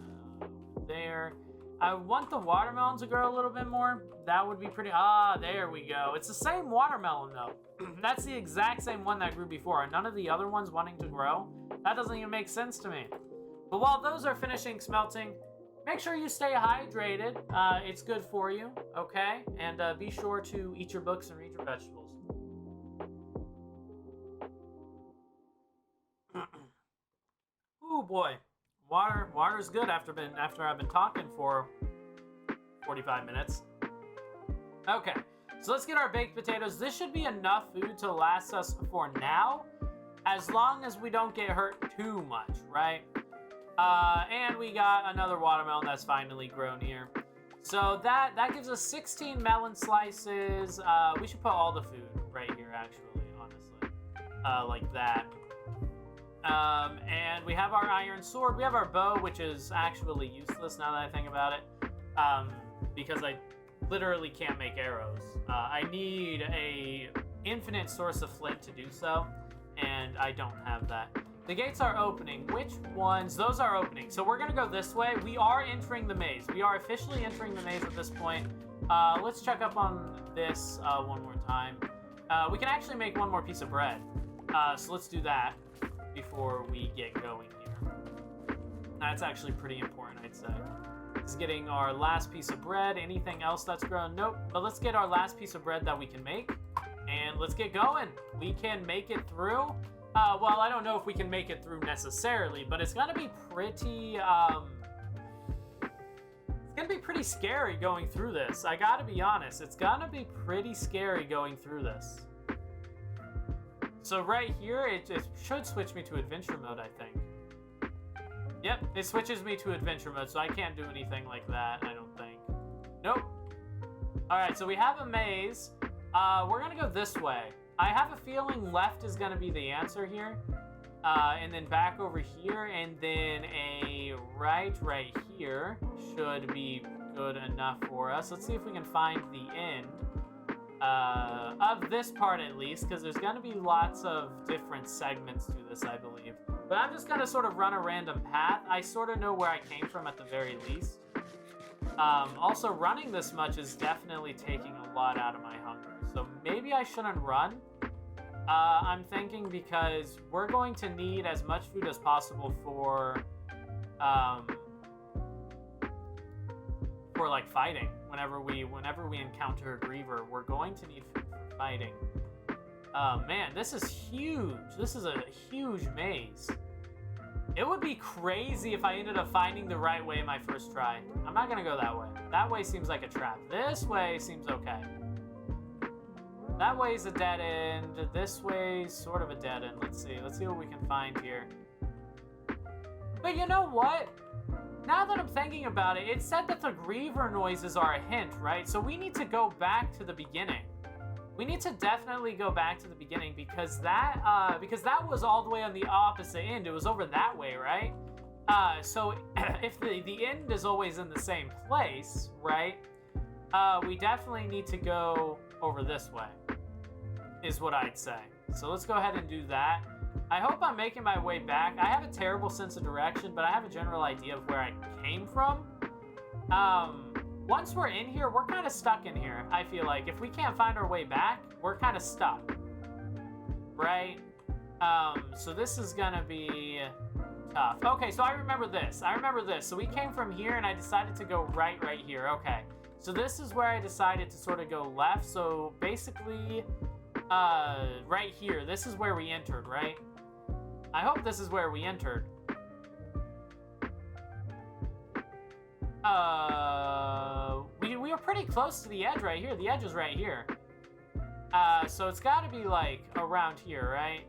there. I want the watermelon to grow a little bit more. That would be pretty... Ah, there we go. It's the same watermelon, though. That's the exact same one that grew before. None of the other ones wanting to grow. That doesn't even make sense to me. But while those are finishing smelting, make sure you stay hydrated. It's good for you, okay? And be sure to eat your books and read your vegetables. Ooh, boy. Water's good after I've been talking for 45 minutes. Okay, so let's get our baked potatoes. This should be enough food to last us for now, as long as we don't get hurt too much, right? And we got another watermelon that's finally grown here. So that gives us 16 melon slices. We should put all the food right here, actually, honestly. Like that. And we have our iron sword. We have our bow, which is actually useless now that I think about it. Because I literally can't make arrows. I need a infinite source of flint to do so, and I don't have that. The gates are opening. Which ones? Those are opening. So we're gonna go this way. We are entering the maze. We are officially entering the maze at this point. Let's check up on this one more time. We can actually make one more piece of bread. So let's do that before we get going here. That's actually pretty important, I'd say. Is getting our last piece of bread. Anything else that's grown? Nope. But let's get our last piece of bread that we can make, and let's get going. We can make it through. Well, I don't know if we can make it through necessarily, but it's gonna be pretty, it's gonna be pretty scary going through this. I gotta be honest. It's gonna be pretty scary going through this. So right here, it should switch me to adventure mode, I think. Yep, it switches me to adventure mode, so I can't do anything like that, I don't think. Nope. Alright, so we have a maze. We're gonna go this way. I have a feeling left is gonna be the answer here. And then back over here, and then a right here should be good enough for us. Let's see if we can find the end of this part at least, because there's gonna be lots of different segments to this, I believe. But I'm just gonna sort of run a random path. I sort of know where I came from at the very least. Also, running this much is definitely taking a lot out of my hunger. So maybe I shouldn't run. I'm thinking because we're going to need as much food as possible for like fighting. Whenever we encounter a Griever, we're going to need food for fighting. Man, this is huge. This is a huge maze. It would be crazy if I ended up finding the right way my first try. I'm not gonna go that way. That way seems like a trap. This way seems okay. That way's a dead end. This way's sort of a dead end. Let's see what we can find here. But you know what? Now that I'm thinking about it, it said that the Griever noises are a hint, right? So we need to go back to the beginning. We need to definitely go back to the beginning because that was all the way on the opposite end. It was over that way, right? So if the end is always in the same place, right? We definitely need to go over this way, is what I'd say. So let's go ahead and do that. I hope I'm making my way back. I have a terrible sense of direction, but I have a general idea of where I came from. Once we're in here, we're kind of stuck in here, I feel like. If we can't find our way back, we're kind of stuck, right? So this is gonna be tough. Okay, so I remember this. So we came from here, and I decided to go right here. Okay, so this is where I decided to sort of go left. So basically, right here, this is where we entered, right? I hope this is where we entered. We were pretty close to the edge right here. The edge is right here. So it's got to be like around here, right?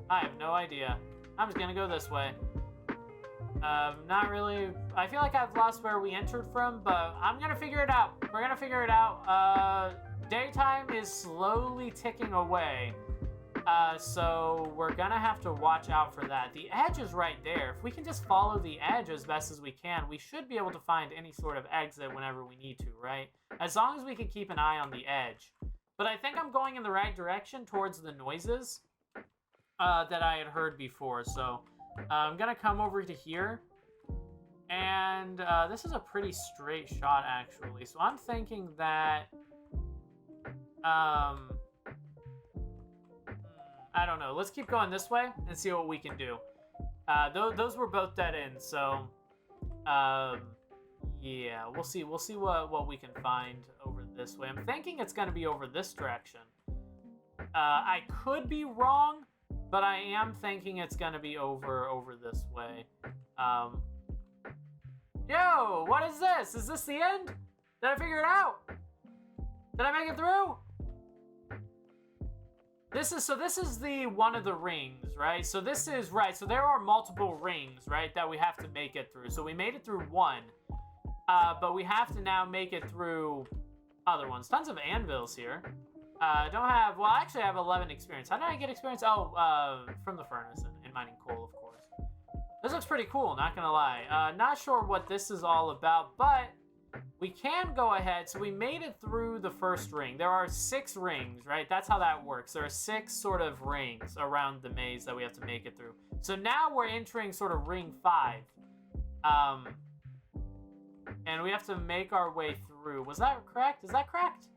I have no idea. I'm just gonna go this way. Not really. I feel like I've lost where we entered from, but I'm gonna figure it out. We're gonna figure it out. Daytime is slowly ticking away. So we're gonna have to watch out for that. The edge is right there. If we can just follow the edge as best as we can, we should be able to find any sort of exit whenever we need to, right? As long as we can keep an eye on the edge. But I think I'm going in the right direction towards the noises that I had heard before. So I'm gonna come over to here. And this is a pretty straight shot, actually. So I'm thinking that... I don't know. Let's keep going this way and see what we can do. Those were both dead ends, so yeah, we'll see. We'll see what we can find over this way. I'm thinking it's going to be over this direction. I could be wrong, but I am thinking it's going to be over this way. Yo, what is this? Is this the end? Did I figure it out? Did I make it through? This is the one of the rings, right? So this is, right, so there are multiple rings, right, that we have to make it through. So we made it through one, but we have to now make it through other ones. Tons of anvils here. Don't have, well, actually I have 11 experience. How did I get experience? Oh, from the furnace and mining coal, of course. This looks pretty cool, not gonna lie. Not sure what this is all about, but we can go ahead. So we made it through the first ring. There are 6 rings, right? That's how that works. There are 6 sort of rings around the maze that we have to make it through. So now we're entering sort of ring 5. And we have to make our way through. Was that correct? Is that correct?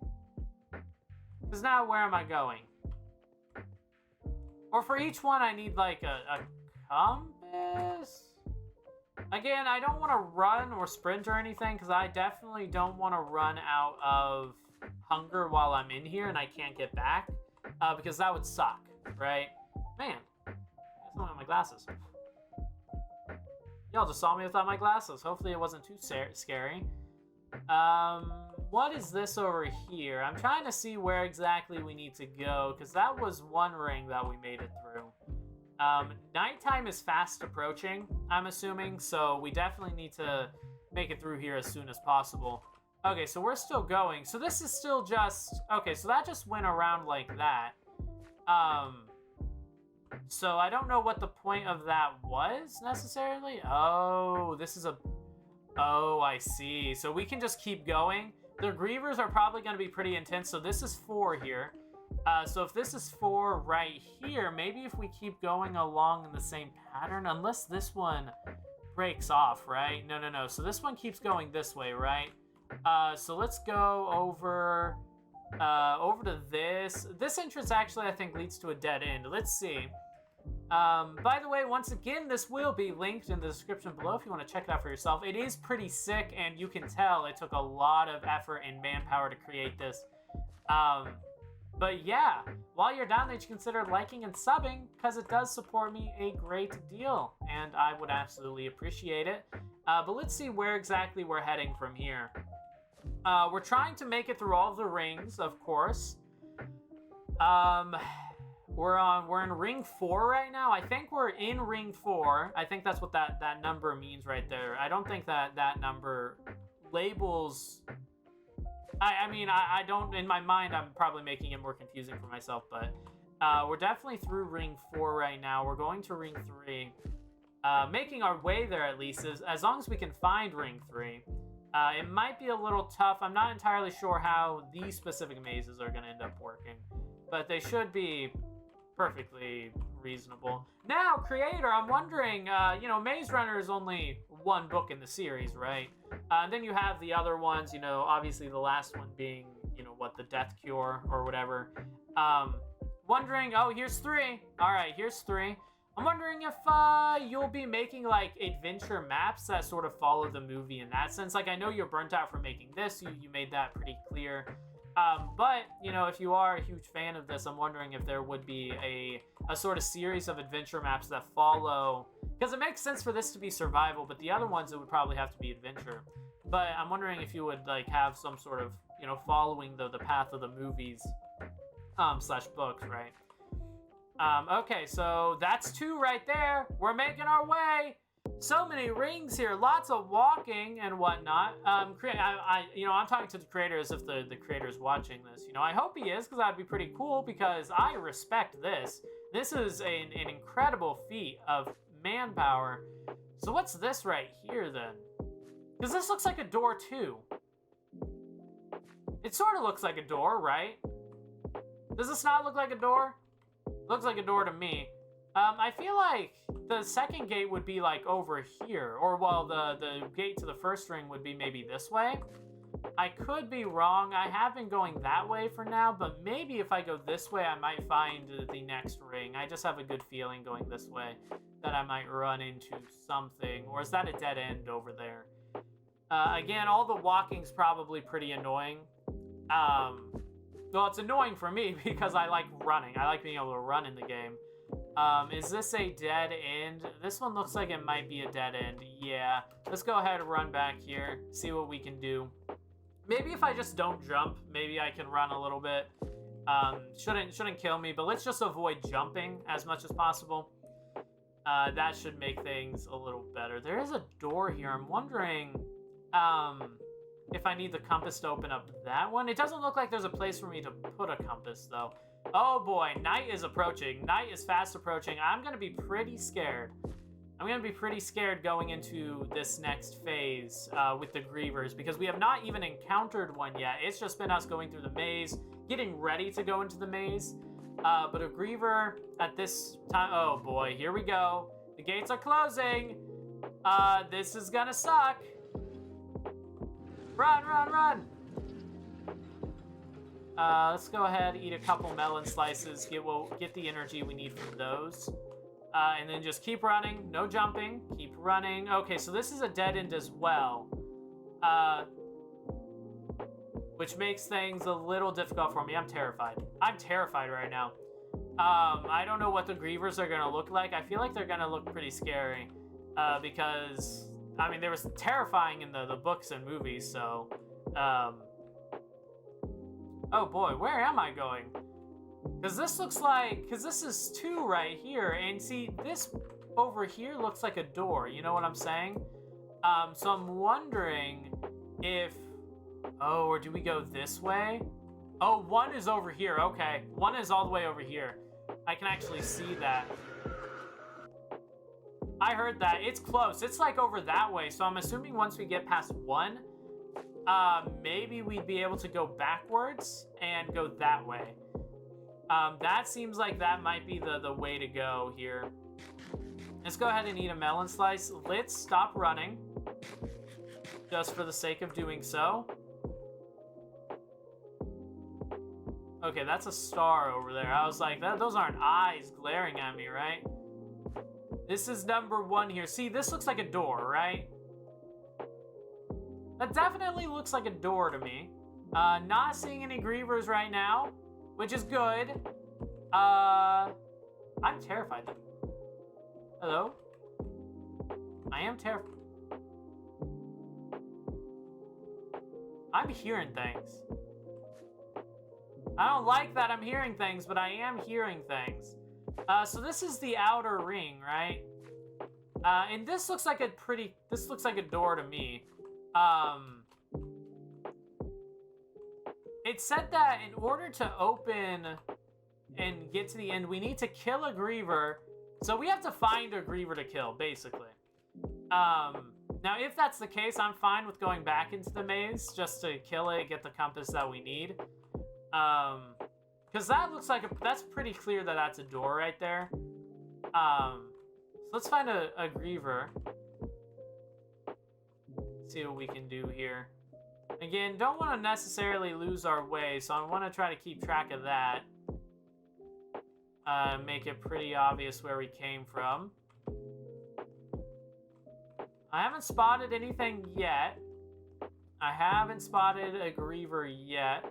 Because now where am I going? Or for each one I need like a compass? Again, I don't want to run or sprint or anything because I definitely don't want to run out of hunger while I'm in here and I can't get back because that would suck, right? Man, I don't have my glasses. Y'all just saw me without my glasses. Hopefully it wasn't too scary. What is this over here? I'm trying to see where exactly we need to go because that was one ring that we made it through. Nighttime is fast approaching, I'm assuming, so we definitely need to make it through here as soon as possible. Okay, so we're still going. So this is still just... Okay, so that just went around like that. So I don't know what the point of that was, necessarily. Oh, this is a... Oh, I see. So we can just keep going. The Greavers are probably going to be pretty intense, so this is 4 here. So if this is 4 right here, maybe if we keep going along in the same pattern, unless this one breaks off, right? No. So this one keeps going this way, right? So let's go over to this. This entrance actually, I think, leads to a dead end. Let's see. By the way, once again, this will be linked in the description below if you want to check it out for yourself. It is pretty sick, and you can tell it took a lot of effort and manpower to create this. But yeah, while you're down there, you should consider liking and subbing because it does support me a great deal, and I would absolutely appreciate it. But let's see where exactly we're heading from here. We're trying to make it through all of the rings, of course. We're in ring 4 right now. I think we're in ring 4. I think that's what that number means right there. I don't think that number labels... I mean, I don't, in my mind, I'm probably making it more confusing for myself, but we're definitely through ring 4 right now. We're going to ring 3. Making our way there, at least, as long as we can find ring 3. It might be a little tough. I'm not entirely sure how these specific mazes are going to end up working, but they should be perfectly reasonable. Now, creator, I'm wondering, you know, Maze Runner is only 1 book in the series, right? And then you have the other ones, you know, obviously the last one being, you know, what, the Death Cure or whatever. Wondering, oh, here's 3. All right, here's 3. I'm wondering if you'll be making, like, adventure maps that sort of follow the movie in that sense. Like, I know you're burnt out from making this. You made that pretty clear. But, you know, if you are a huge fan of this, I'm wondering if there would be a sort of series of adventure maps that follow... Because it makes sense for this to be survival, but the other ones, it would probably have to be adventure. But I'm wondering if you would, like, have some sort of, you know, following the path of the movies, slash books, right? Okay, so that's 2 right there. We're making our way. So many rings here, lots of walking and whatnot. I'm talking to the creator as if the creator's watching this. You know, I hope he is, because that'd be pretty cool, because I respect this. This is an incredible feat of manpower. So what's this right here, then? Because this looks like a door, too. It sort of looks like a door, right? Does this not look like a door? Looks like a door to me. I feel like the second gate would be like over here, or well, the gate to the first ring would be maybe this way. I could be wrong. I have been going that way for now, but maybe if I go this way, I might find the next ring. I just have a good feeling going this way that I might run into something. Or is that a dead end over there? Again, all the walking's probably pretty annoying. Well, it's annoying for me because I like running. I like being able to run in the game. Is this a dead end? This one looks like it might be a dead end. Yeah. Let's go ahead and run back here. See what we can do. Maybe if I just don't jump, maybe I can run a little bit. Shouldn't kill me, but let's just avoid jumping as much as possible. That should make things a little better. There is a door here. I'm wondering if I need the compass to open up that one. It doesn't look like there's a place for me to put a compass, though. Oh boy, night is approaching. Night is fast approaching. I'm going to be pretty scared. I'm going to be pretty scared going into this next phase with the Greavers, because we have not even encountered one yet. It's just been us going through the maze, getting ready to go into the maze. But a Griever at this time... Oh boy, here we go. The gates are closing. This is going to suck. Run, run, run. Let's go ahead, eat a couple melon slices, get the energy we need from those. And then just keep running, no jumping, keep running. Okay, so this is a dead end as well. Which makes things a little difficult for me. I'm terrified. I'm terrified right now. I don't know what the Greavers are gonna look like. I feel like they're gonna look pretty scary. Because, I mean, they were terrifying in the books and movies, so... Oh boy, where am I going? Because this looks like... Because this is 2 right here. And see, this over here looks like a door. You know what I'm saying? So I'm wondering if... Oh, or do we go this way? Oh, 1 is over here. Okay. 1 is all the way over here. I can actually see that. I heard that. It's close. It's like over that way. So I'm assuming once we get past 1... maybe we'd be able to go backwards and go that way. That seems like that might be the way to go here. Let's go ahead and eat a melon slice. Let's stop running, just for the sake of doing so. Okay, that's a star over there. I was like, those aren't eyes glaring at me, right? This is number 1 here. See, this looks like a door, right? That definitely looks like a door to me. Not seeing any Greavers right now, which is good. I'm terrified. Hello? I am terrified. I'm hearing things. I don't like that I'm hearing things, but I am hearing things. So this is the outer ring, right? And this looks like this looks like a door to me. It said that in order to open and get to the end, we need to kill a Griever. So we have to find a Griever to kill, basically. Now, if that's the case, I'm fine with going back into the maze just to kill it, get the compass that we need. Because that looks like that's pretty clear that that's a door right there. So let's find a Griever. See what we can do here. Again, don't want to necessarily lose our way, so I want to try to keep track of that. Make it pretty obvious where we came from. I haven't spotted anything yet. I haven't spotted a Griever yet.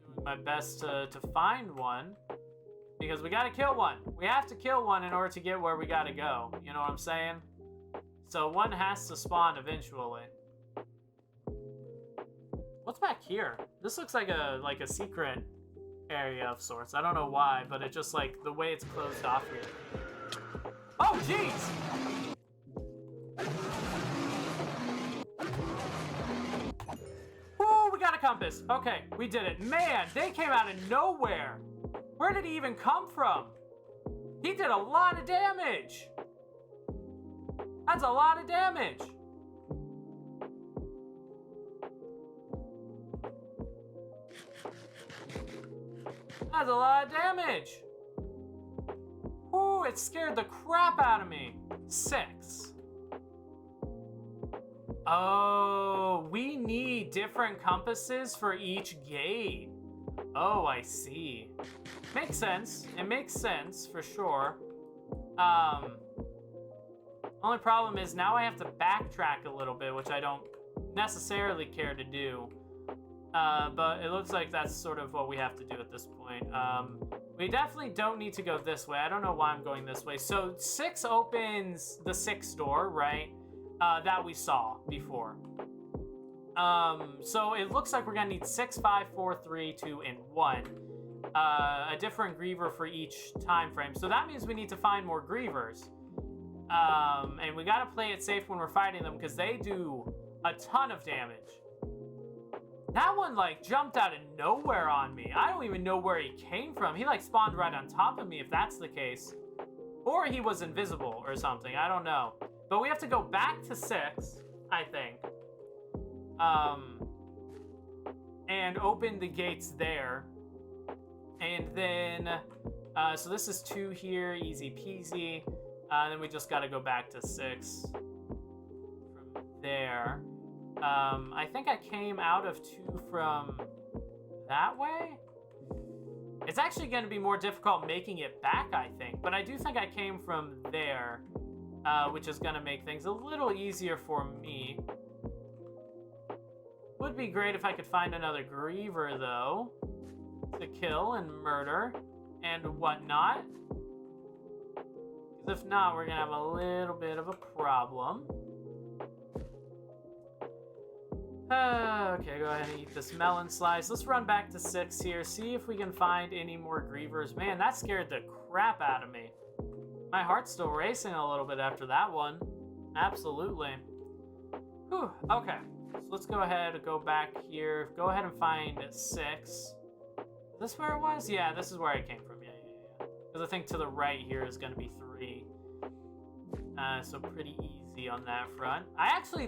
Doing my best to find one. Because we gotta kill one. We have to kill one in order to get where we gotta go. You know what I'm saying? So one has to spawn eventually. What's back here? This looks like a secret area of sorts. I don't know why, but it just like the way it's closed off here. Oh, jeez! Woo, we got a compass. Okay, we did it. Man, they came out of nowhere. Where did he even come from? He did a lot of damage. That's a lot of damage. That's a lot of damage. Ooh, it scared the crap out of me. 6. Oh, we need different compasses for each gate. Oh, I see. Makes sense. It makes sense for sure. Only problem is now I have to backtrack a little bit, which I don't necessarily care to do. But it looks like that's sort of what we have to do at this point. We definitely don't need to go this way. I don't know why I'm going this way. So 6 opens the 6th door, right? That we saw before. So it looks like we're gonna need 6, 5, 4, 3, 2, and 1. A different Griever for each time frame. So that means we need to find more Grievers. And we gotta play it safe when we're fighting them because they do a ton of damage. That one, like, jumped out of nowhere on me. I don't even know where he came from. He, like, spawned right on top of me, if that's the case. Or he was invisible or something. I don't know. But we have to go back to 6, I think. And open the gates there. And then, so this is 2 here, easy peasy. Then we just gotta go back to 6 from there. I think I came out of 2 from that way. It's actually going to be more difficult making it back, I think. But I do think I came from there, which is going to make things a little easier for me. Would be great if I could find another Griever, though, to kill and murder and whatnot. Because if not, we're going to have a little bit of a problem. Okay, go ahead and eat this melon slice. Let's run back to 6 here, see if we can find any more Grievers. Man, that scared the crap out of me. My heart's still racing a little bit after that one. Absolutely. Whew, okay. So let's go ahead and go back here. Go ahead and find 6. Is this where it was? Yeah, this is where I came from. Yeah. Because I think to the right here is going to be 3. So pretty easy on that front. I actually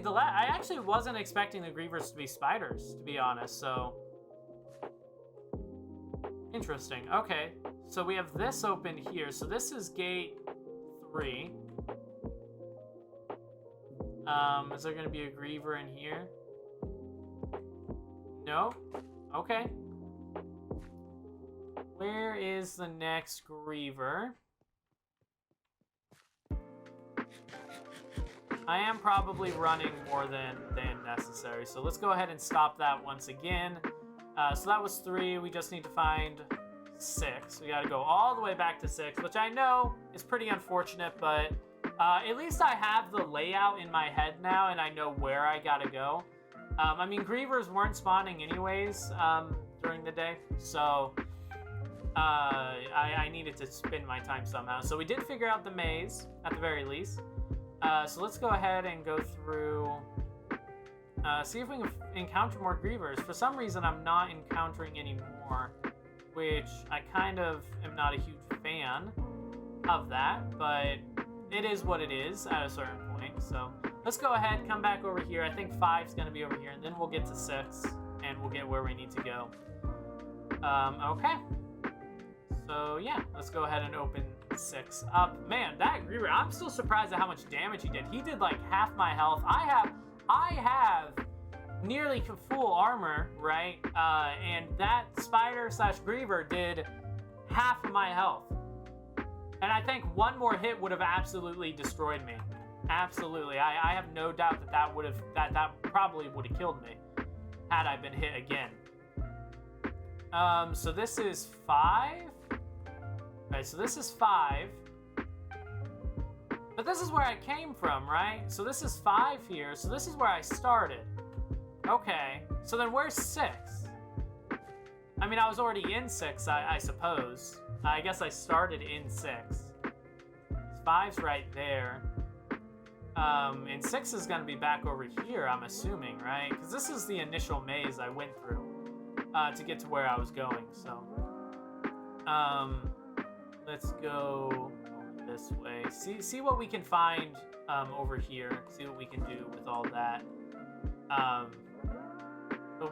wasn't expecting the Grievers to be spiders, to be honest, so... Interesting. Okay, so we have this open here. So this is gate 3. Is there going to be a Griever in here? No? Okay. Where is the next Griever? I am probably running more than necessary, so let's go ahead and stop that once again. So that was 3. We just need to find 6. We got to go all the way back to 6, which I know is pretty unfortunate, but at least I have the layout in my head now, and I know where I got to go. I mean, Grievers weren't spawning anyways during the day, so I needed to spend my time somehow. So we did figure out the maze, at the very least. So let's go ahead and go through, see if we can encounter more Grievers. For some reason, I'm not encountering any more, which I kind of am not a huge fan of that, but it is what it is at a certain point. So let's go ahead, come back over here. I think 5's going to be over here, and then we'll get to 6, and we'll get where we need to go. Okay. So yeah, let's go ahead and open 6 up. Man, that Griever, I'm still surprised at how much damage he did. He did like half my health. I have nearly full armor, right? And that spider/Griever did half of my health. And I think one more hit would have absolutely destroyed me. Absolutely. I have no doubt that probably would have killed me had I been hit again. So this is 5. Alright, so this is 5. But this is where I came from, right? So this is 5 here, so this is where I started. Okay, so then where's 6? I mean, I was already in 6, I suppose. I guess I started in 6. It's 5, 5's right there. And 6 is going to be back over here, I'm assuming, right? Because this is the initial maze I went through to get to where I was going, so. Let's go this way. See what we can find over here. See what we can do with all that.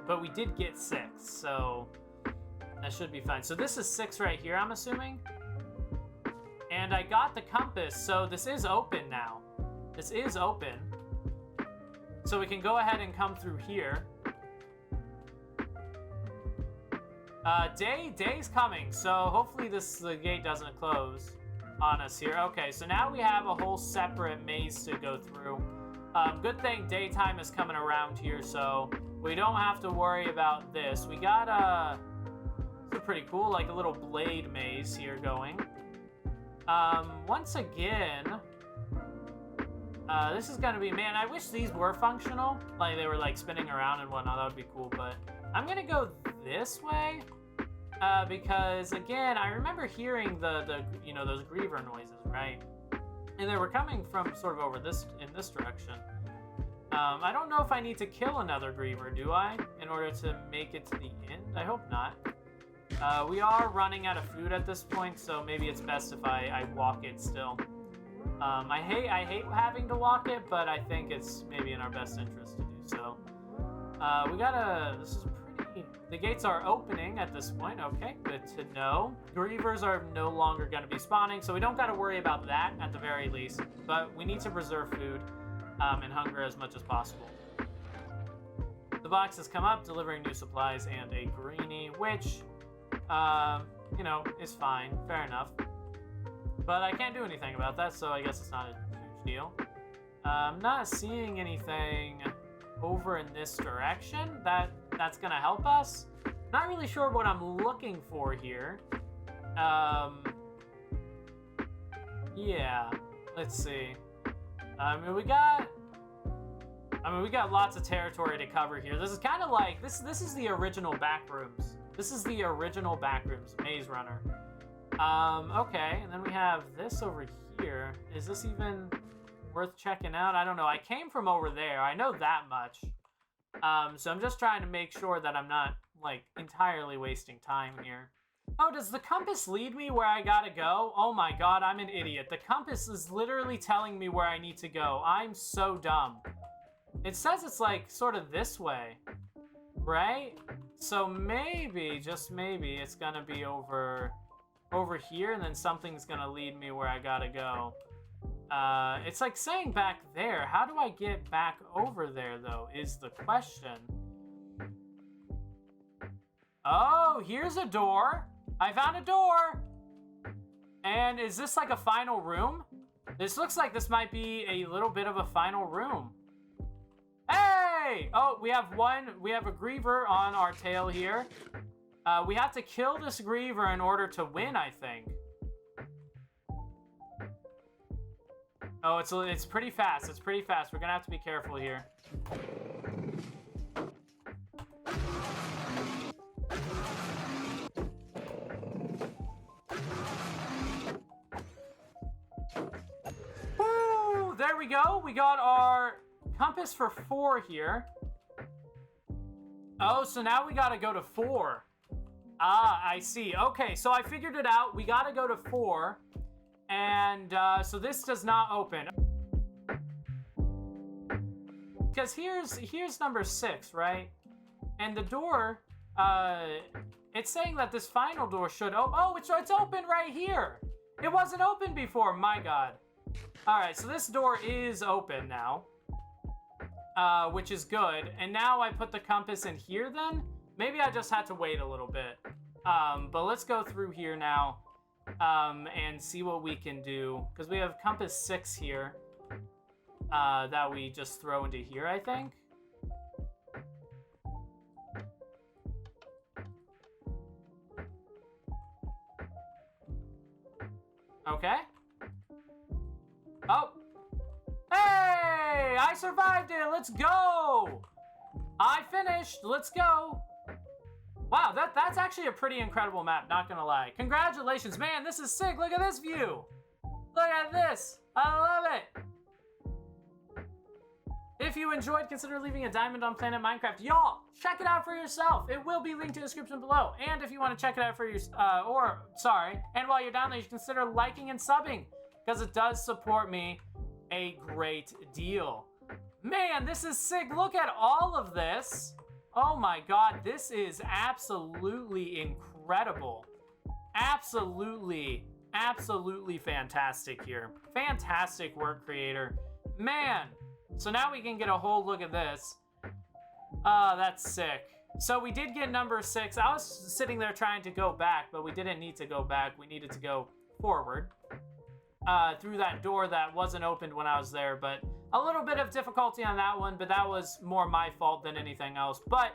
But we did get 6, so that should be fine. So this is 6 right here, I'm assuming. And I got the compass, so this is open now. This is open. So we can go ahead and come through here. Day's coming, so hopefully the gate doesn't close on us here. Okay, so now we have a whole separate maze to go through. Good thing daytime is coming around here, so we don't have to worry about this. We got this is pretty cool, like a little blade maze here going. Once again, this is gonna be, man, I wish these were functional, like they were like spinning around and whatnot. That would be cool, but I'm gonna go this way. Because again, I remember hearing the you know, those Griever noises, right? And they were coming from sort of over in this direction. I don't know if I need to kill another Griever, do I? In order to make it to the end? I hope not. We are running out of food at this point, so maybe it's best if I walk it still. I hate having to walk it, but I think it's maybe in our best interest to do so. This is the gates are opening at this point. Okay, good to know. Grievers are no longer going to be spawning, so we don't got to worry about that at the very least. But we need to preserve food and hunger as much as possible. The box has come up, delivering new supplies and a greenie, which, you know, is fine. Fair enough. But I can't do anything about that, so I guess it's not a huge deal. I'm not seeing anything over in this direction that's gonna help us. Not really sure what I'm looking for here. Yeah, let's see. I mean, we got lots of territory to cover here. This is kind of like this is the original backrooms. This is the original backrooms, Maze Runner. Okay, and then we have this over here. Is this even worth checking out? I don't know. I came from over there. I know that much. So I'm just trying to make sure that I'm not, like, entirely wasting time here. Oh, does the compass lead me where I gotta go? Oh my god, I'm an idiot. The compass is literally telling me where I need to go. I'm so dumb. It says it's, like, sort of this way, right? So maybe, just maybe, it's gonna be over here, and then something's gonna lead me where I gotta go. It's like saying back there. How do I get back over there, though, is the question. Oh, here's a door. I found a door. And is this like a final room? This looks like this might be a little bit of a final room. Hey! Oh, we have a Griever on our tail here. We have to kill this Griever in order to win, I think. Oh, it's pretty fast. It's pretty fast. We're gonna have to be careful here. Woo! There we go. We got our compass for 4 here. Oh, so now we gotta go to 4. Ah, I see. Okay, so I figured it out. We gotta go to 4. And so this does not open. Because here's number 6, right? And the door, it's saying that this final door should open. Oh, it's open right here. It wasn't open before, my god. All right, so this door is open now, which is good. And now I put the compass in here then? Maybe I just had to wait a little bit. But let's go through here now. And see what we can do, because we have compass 6 here that we just throw into here, I think. Okay. Oh. Hey! I survived it! Let's go! I finished! Let's go! Wow, that's actually a pretty incredible map, not gonna lie. Congratulations, man, this is sick. Look at this view. Look at this. I love it. If you enjoyed, consider leaving a diamond on Planet Minecraft. Y'all, check it out for yourself. It will be linked in the description below. And if you want to check it out for your, and while you're down there, you should consider liking and subbing because it does support me a great deal. Man, this is sick. Look at all of this. Oh my God, this is absolutely incredible. Absolutely fantastic here. Fantastic work, creator. Man. So now we can get a whole look at this. That's sick. So we did get number 6. I was sitting there trying to go back, but we didn't need to go back. We needed to go forward through that door that wasn't opened when I was there. But a little bit of difficulty on that one, but that was more my fault than anything else. But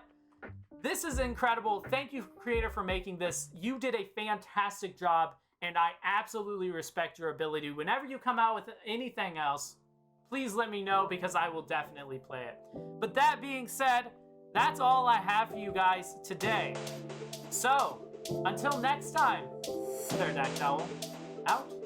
this is incredible. Thank you, creator, for making this. You did a fantastic job, and I absolutely respect your ability. Whenever you come out with anything else, please let me know because I will definitely play it. But that being said, that's all I have for you guys today. So, until next time, Pterodactyl out.